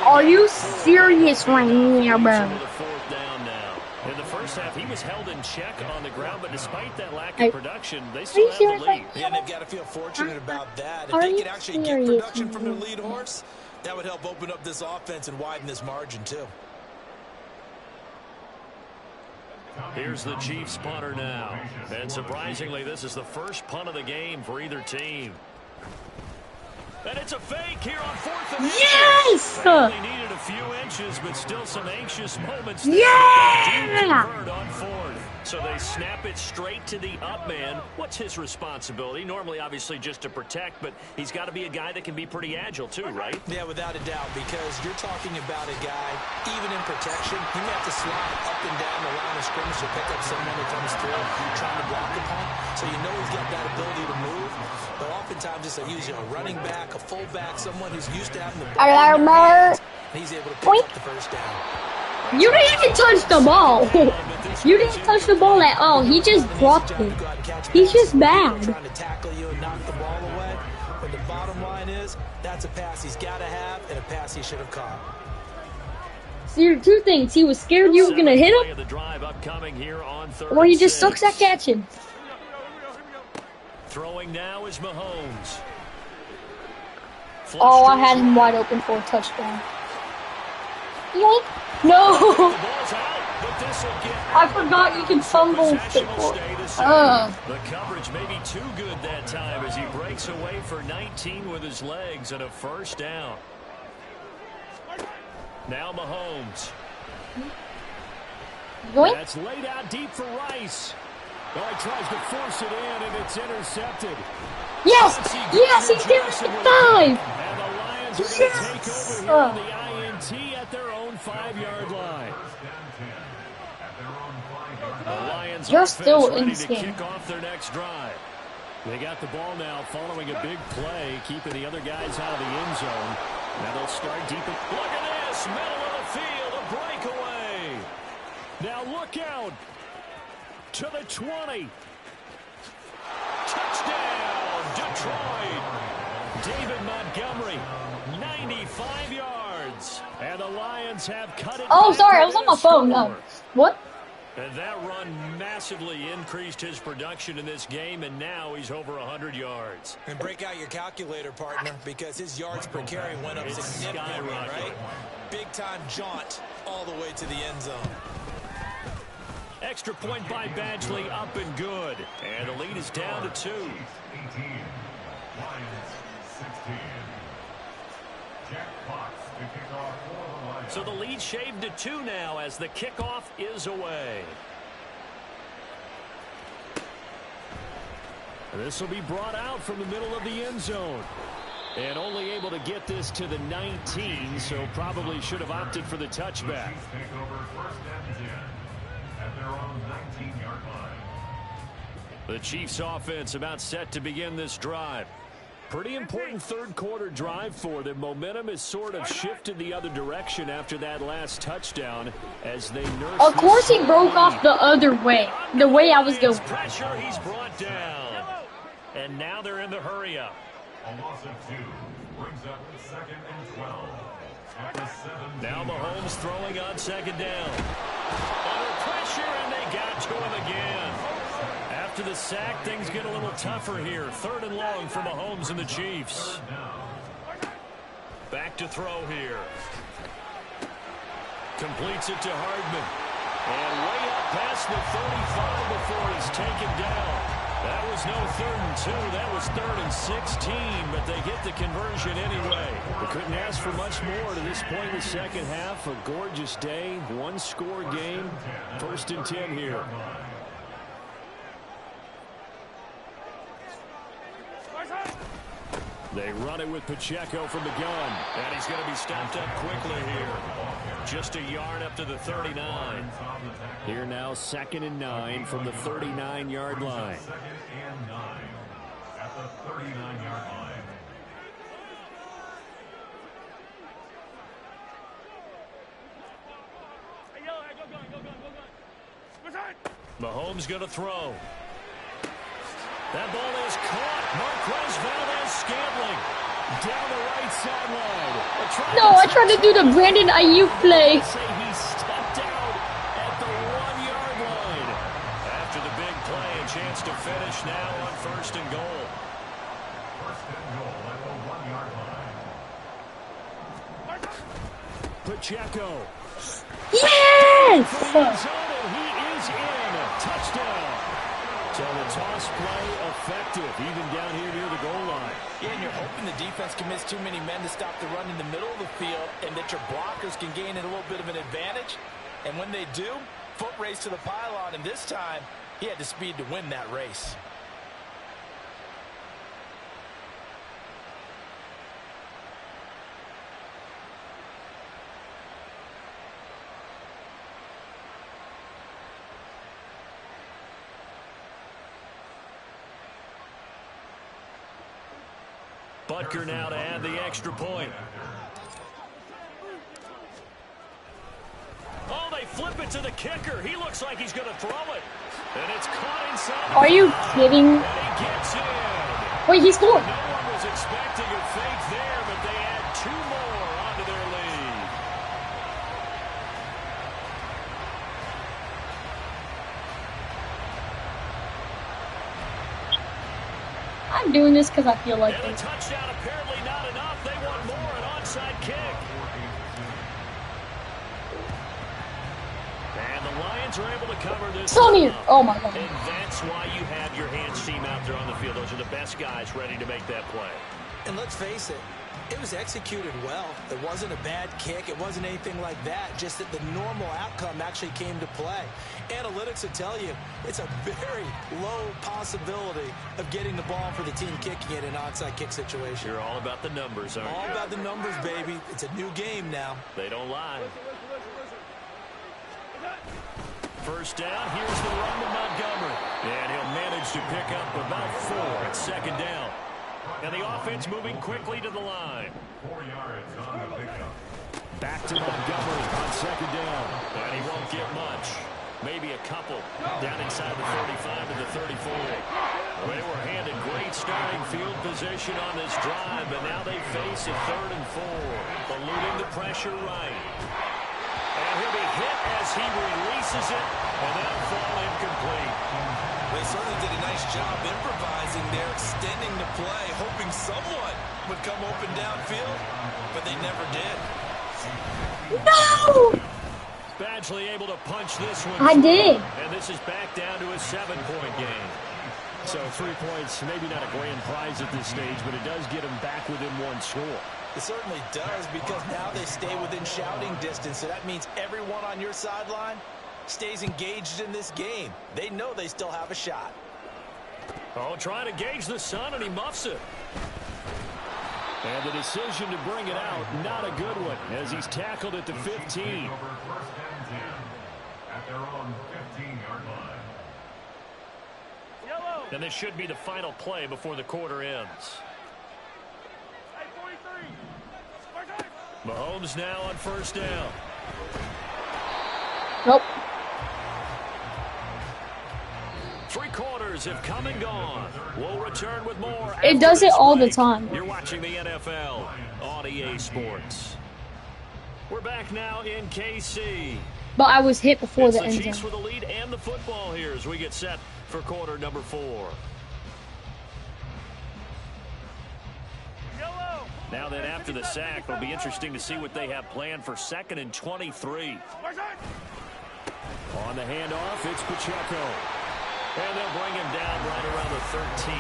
Are you serious right now, bro? Fourth down now. In the first half, he was held in check on the ground, but despite that lack of production, they still have the lead. And they've got to feel fortunate about that. If they could actually get production from their lead horse, that would help open up this offense and widen this margin too. Here's the Chiefs punter now. And surprisingly, this is the first punt of the game for either team. And it's a fake here on 4th and inches. Yes! They only needed a few inches, but still some anxious moments there. Yeah! On 4th. So they snap it straight to the up man. What's his responsibility? Normally, obviously, just to protect, but he's got to be a guy that can be pretty agile too, right? Yeah, without a doubt, because you're talking about a guy, even in protection, he may have to slide up and down the line of scrimmage to pick up someone that comes through trying to block the punt. So you know he's got that ability to move. But oftentimes, it's a usually a running back, a fullback, someone who's used to having the ball in their hands, and he's able to pick up the first down. You didn't even touch the ball. You didn't touch the ball at all. He just dropped it. He's just bad. Trying to tackle you and knock the ball away. But the bottom line is, that's a pass he's got to have and a pass he should have caught. See, two things. He was scared you were going to hit him, or he just sucks at catching. Throwing now is Mahomes. Oh, I had him wide open for a touchdown. Yoink. No! I forgot you can fumble football. The coverage may be too good that time as he breaks away for 19 with his legs and a first down. Now Mahomes. Yoink. That's laid out deep for Rice. Well, he tries to force it in, and it's intercepted. Yes! Yes, he's there at the 5! And the Lions are going to take over here on the INT at their own 5-yard line. The Lions You're still in ready this to game. kick off their next drive. They got the ball now following a big play, keeping the other guys out of the end zone. Now they'll start deep. Look at this. Middle of the field. A breakaway. Now look out. To the 20. Touchdown, Detroit. David Montgomery, 95 yards. And the Lions have cut it. Oh, sorry, I was on my phone. No. What? And that run massively increased his production in this game, and now he's over 100 yards. And break out your calculator, partner, because his yards per carry went up significantly, right? Big-time jaunt all the way to the end zone. Extra point by Badgley, up and good. And the lead is down to 2. 18. Lions 16. Jack Fox to kick off for the Lions. So the lead shaved to 2 now as the kickoff is away. This will be brought out from the middle of the end zone. And only able to get this to the 19, so probably should have opted for the touchback. Chiefs take over first and 10 at their own 19-yard line. The Chiefs offense about set to begin this drive. Pretty important third quarter drive for them. Momentum has sort of shifted the other direction after that last touchdown as they nurse. Of course he broke off the other way. The way I was going. Pressure, he's brought down. And now they're in the hurry up. A loss of 2 brings up 2nd and 12 at the 7. Now Mahomes throwing on 2nd down. Under pressure, and they got to him again. After the sack, things get a little tougher here. 3rd and long for Mahomes and the Chiefs. Back to throw here. Completes it to Hardman. And way up past the 35 before he's taken down. That was no 3rd and 2. That was 3rd and 16, but they get the conversion anyway. They couldn't ask for much more to this point in the second half. A gorgeous day, one-score game. 1st and 10 here. They run it with Pacheco from the gun. And he's going to be stopped up quickly here. Just a yard up to the 39. Here now 2nd and 9 from the 39-yard line. 2nd and 9 at the 39-yard line. Mahomes going to throw. That ball is caught. Marquez Valdes-Scantling down the right sideline. No, I tried to do the Brandon Ayuk play. He stepped out at the 1-yard line. After the big play, a chance to finish now on 1st and goal. 1st and goal at the 1-yard line. Pacheco. Yes! He is in. Touchdown. So the toss play effective, even down here near the goal line. Yeah, and you're hoping the defense can miss too many men to stop the run in the middle of the field and that your blockers can gain a little bit of an advantage. And when they do, foot race to the pylon, and this time he had the speed to win that race. Butker now to add the extra point. Oh, they flip it to the kicker. He looks like he's going to throw it. And it's caught inside. Are you kidding? And he gets in. Wait, he scored. No one was expecting a fake there, but they add 2 more onto their lead. I'm doing this because I feel like And it. a touchdown apparently not enough. They want more, an onside kick. And the Lions are able to cover this. Sonny! Oh my god. And that's why you have your hands team out there on the field. Those are the best guys ready to make that play. And let's face it, it was executed well. It wasn't a bad kick. It wasn't anything like that. Just that the normal outcome actually came to play. Analytics will tell you it's a very low possibility of getting the ball for the team kicking it in an onside kick situation. You're all about the numbers, aren't you? All about the numbers, baby. It's a new game now. They don't lie. First down, here's the run to Montgomery. And he'll manage to pick up about 4 at 2nd down. And the offense moving quickly to the line. 4 yards on the pickup. Back to Montgomery on second down. And he won't get much. Maybe a couple down inside the 35 to the 34. They were handed great starting field position on this drive, but now they face a 3rd and 4. Eluding the pressure right. And he'll be hit as he releases it, and that'll fall incomplete. They certainly did a nice job improvising there, extending the play, hoping someone would come open downfield, but they never did. No! Badgley able to punch this one. I did. And this is back down to a 7-point game. So 3 points, maybe not a grand prize at this stage, but it does get them back within 1 score. It certainly does, because now they stay within shouting distance, so that means everyone on your sideline stays engaged in this game. They know they still have a shot. Oh, trying to gauge the sun, and he muffs it. And the decision to bring it out, not a good one, as he's tackled at the 15. Over 1st and 10 at their own 15-yard line. And this should be the final play before the quarter ends. Mahomes now on 1st down. Nope. 3 quarters have come and gone. We'll return with more. It does it all the time. You're watching the NFL on EA Sports. We're back now in KC. But I was hit before It's the the end Chiefs zone. with the lead and the football here as we get set for quarter number 4. Now then, after the sack, it'll be interesting to see what they have planned for 2nd and 23. On the handoff, it's Pacheco. And they'll bring him down right around the 13.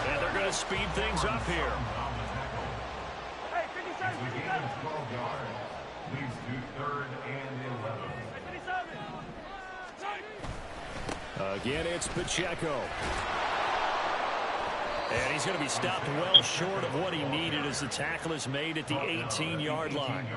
And they're going to speed things up here. The game is 12 yards. Leads to 3rd and 11. Again, it's Pacheco. And he's going to be stopped well short of what he needed as the tackle is made at the 18-yard line.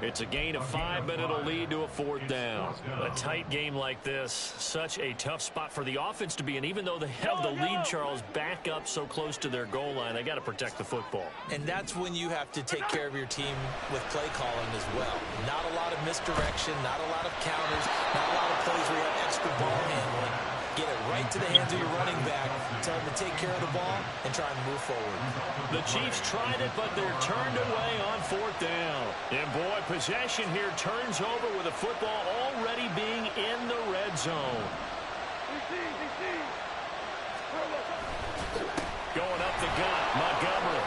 It's a gain of 5, but it'll lead to a 4th down. A tight game like this, such a tough spot for the offense to be in. Even though they have the lead, Charles, back up so close to their goal line, they got to protect the football. And that's when you have to take care of your team with play calling as well. Not a lot of misdirection, not a lot of counters, not a lot of plays where you have extra ball handling. Get it right to the hands of your running back, tell him to take care of the ball, and try and move forward. The Chiefs tried it, but they're turned away on 4th down. And boy, possession here turns over with the football already being in the red zone. Going up the gut, Montgomery.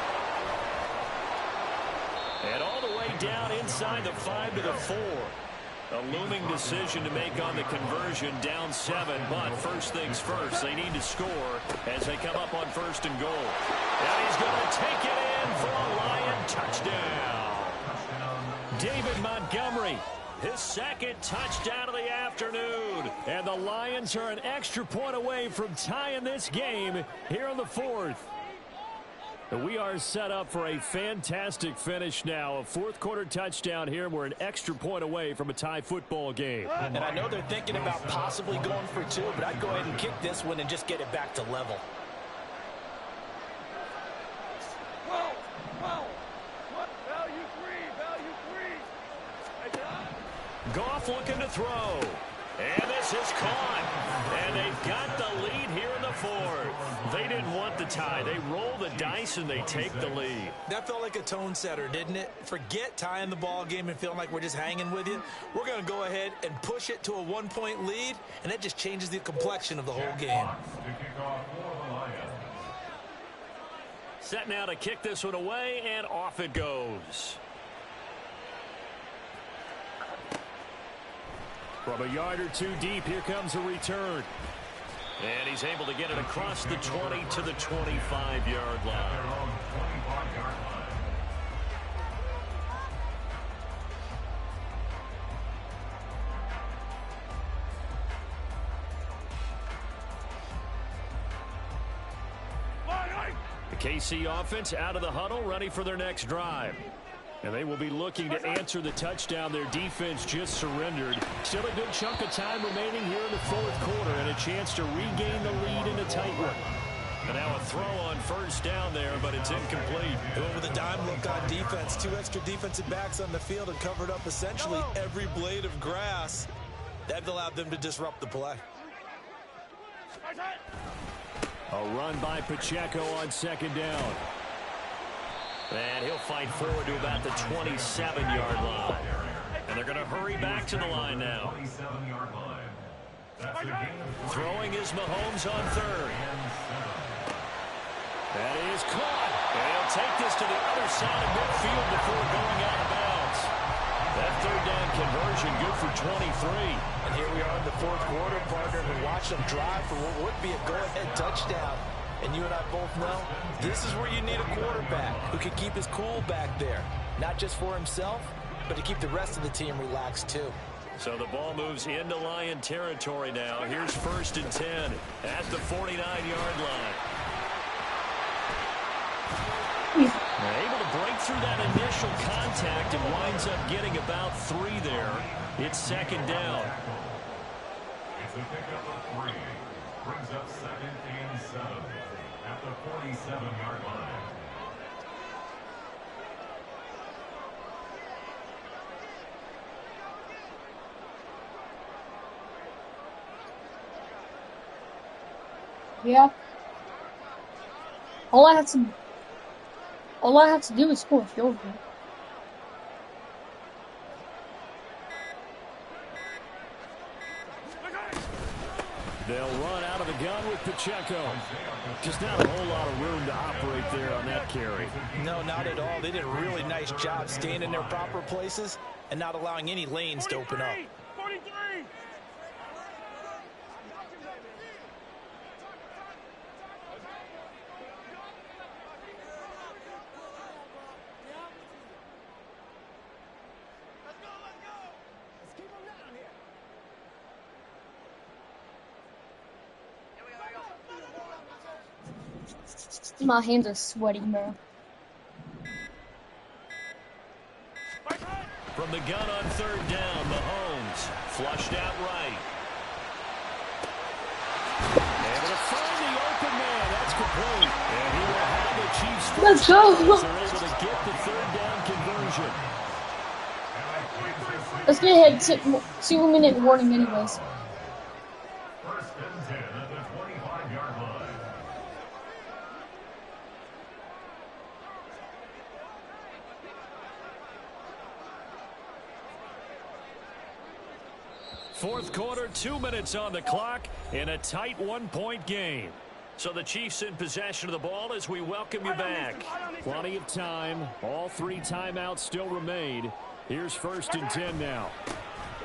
And all the way down inside the 5 to the 4. A looming decision to make on the conversion, down 7, but first things first, they need to score as they come up on 1st and goal. And he's going to take it in for a Lion touchdown. David Montgomery, his 2nd touchdown of the afternoon. And the Lions are an extra point away from tying this game here on the 4th. We are set up for a fantastic finish now. A 4th quarter touchdown here. We're an extra point away from a tie football game. And I know they're thinking about possibly going for 2, but I'd go ahead and kick this one and just get it back to level. Goff looking to throw. And this is caught. And they've got the lead here in the 4th. They didn't want the tie. They roll the dice and they take the lead. That felt like a tone setter, didn't it? Forget tying the ball game and feeling like we're just hanging with you. We're going to go ahead and push it to a 1-point lead, and that just changes the complexion of the whole game. Set now to kick this one away, and off it goes. From a yard or 2 deep, here comes a return. And he's able to get it across the 20 to the 25-yard line. The KC offense out of the huddle, ready for their next drive. And they will be looking to answer the touchdown. Their defense just surrendered. Still a good chunk of time remaining here in the 4th quarter and a chance to regain the lead in a tight one. And now a throw on first down there, but it's incomplete. Going with a dime look on defense. 2 extra defensive backs on the field and covered up essentially every blade of grass. That allowed them to disrupt the play. A run by Pacheco on second down. And he'll fight forward to about the 27-yard line. And they're going to hurry back to the line now. Throwing is Mahomes on third. That is caught. And he'll take this to the other side of midfield before going out of bounds. That third down conversion good for 23. And here we are in the fourth quarter, partner. We watch them drive for what would be a go-ahead touchdown. And you and I both know this is where you need a quarterback who can keep his cool back there. Not just for himself, but to keep the rest of the team relaxed too. So the ball moves into Lion territory now. Here's 1st and 10 at the 49-yard line. Able to break through that initial contact and winds up getting about 3 there. It's second down. It's a pickup of 3. Brings up 2nd and 7 at the 47-yard line. Yeah. All I have to do is score a field goal. They'll run out of the gun with Pacheco. Just not a whole lot of room to operate there on that carry. No, not at all. They did a really nice job staying in their proper places and not allowing any lanes to open up. 43. My hands are sweaty, bro. From the gun on third down, Mahomes flushed out right. Able to find the open man. That's complete. And he will have the Chiefs. Let's go. They're able to get the third down conversion. Let's get ahead. 2-minute warning anyways. 1st and 10 at the 25-yard line. Fourth quarter, 2 minutes on the clock in a tight 1-point game. So the Chiefs in possession of the ball as we welcome you back. Plenty of time. All 3 timeouts still remain. Here's 1st and 10 now.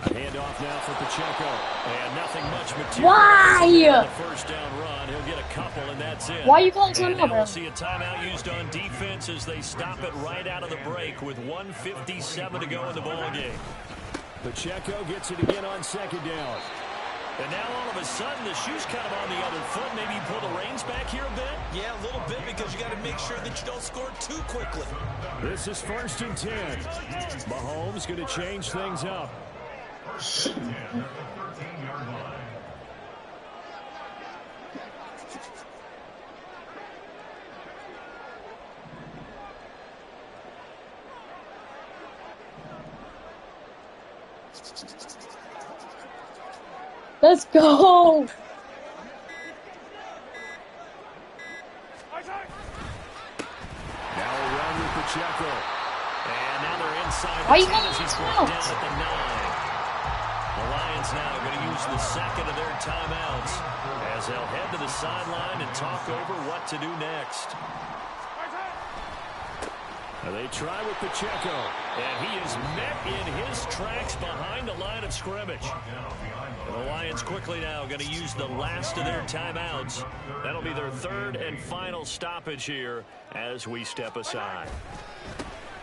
A handoff now for Pacheco. And nothing much material. Why? The first down run. He'll get a couple, and that's it. Why are you calling timeout, bro? bro? We'll see a timeout used on defense as they stop it right out of the break with 1:57 to go in the ball game. Pacheco gets it again on second down. And now all of a sudden the shoe's kind of on the other foot. Maybe you pull the reins back here a bit? Yeah, a little bit because you got to make sure that you don't score too quickly. This is 1st and 10. Mahomes going to change things up. 1st and 10 at the 13-yard line. Let's go. Now a run with Pacheco. And now they're inside. Why you as he's brought out? down at the 9. The Lions now going to use the second of their timeouts as they'll head to the sideline and talk over what to do next. They try with Pacheco, and he is met in his tracks behind the line of scrimmage. And the Lions quickly now going to use the last of their timeouts. That'll be their 3rd and final stoppage here as we step aside.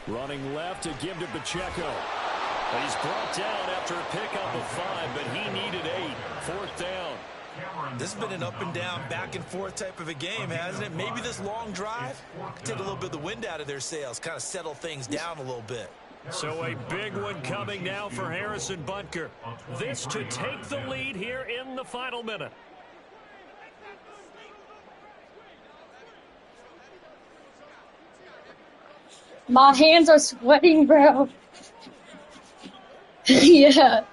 Running left to give to Pacheco. He's brought down after a pickup of 5, but he needed 8. 4th down. This has been an up and down, back and forth type of a game, hasn't it? Maybe this long drive could take a little bit of the wind out of their sails, kind of settle things down a little bit. So a big one coming now for Harrison Butker. This to take the lead here in the final minute. My hands are sweating, bro. Yeah.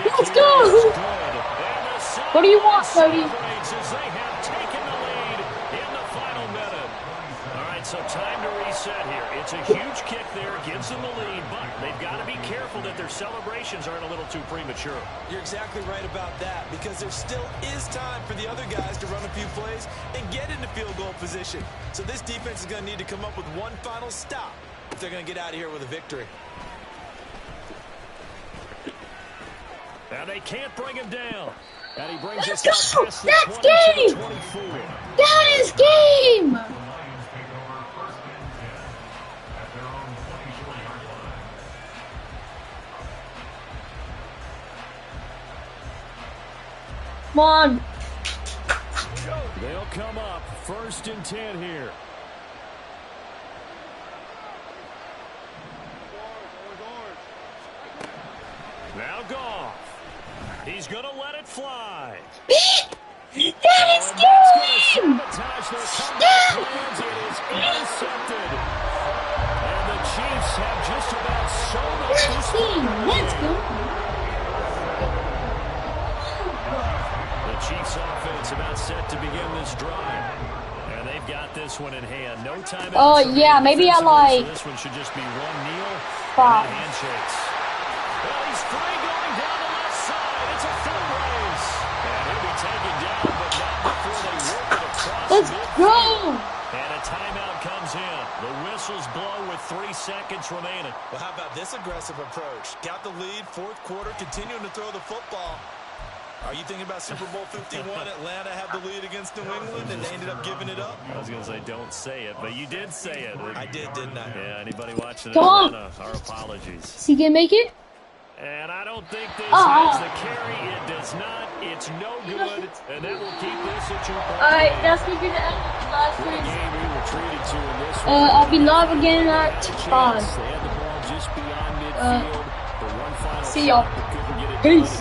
Let's go! What do you want, Cody? So time to reset here. It's a huge kick there, gives them the lead, but they've got to be careful that their celebrations aren't a little too premature. You're exactly right about that, because there still is time for the other guys to run a few plays and get into field goal position. So this defense is going to need to come up with one final stop if they're going to get out of here with a victory. Now they can't bring him down. And he brings Let's us go! past That's the 20 to game! the 24. That is game! Come on. They'll come up 1st and 10 here. Now Goff. He's going to let it fly. That is game! It is intercepted. And the Chiefs have just about sewn up this game. Let's go. The Chiefs offense about set to begin this drive. And they've got this one in hand. No time. Oh, yeah, maybe I like... So this one should just be one kneel Five. and handshakes. Well, he's free going down the left side. It's a foot race. And he'll be taken down, but not before they work it across. Let's go! And a timeout comes in. The whistles blow with 3 seconds remaining. Well, how about this aggressive approach? Got the lead, 4th quarter, continuing to throw the football. Are you thinking about Super Bowl 51? Atlanta had the lead against New England, and they ended up giving it up? I was going to say, don't say it, but you did say it. I did, didn't I? Yeah, anybody watching Come on. Atlanta, our apologies. Is he gonna make it? And I don't think this has the carry. It does not. It's no good. And that will keep this a 2-point Alright, game. that's gonna be the end of the live What a stream. game we were treated to in this one. I'll be live again at 5. They had the ball just beyond midfield. The one final See y'all. shot, but couldn't get it Peace. done.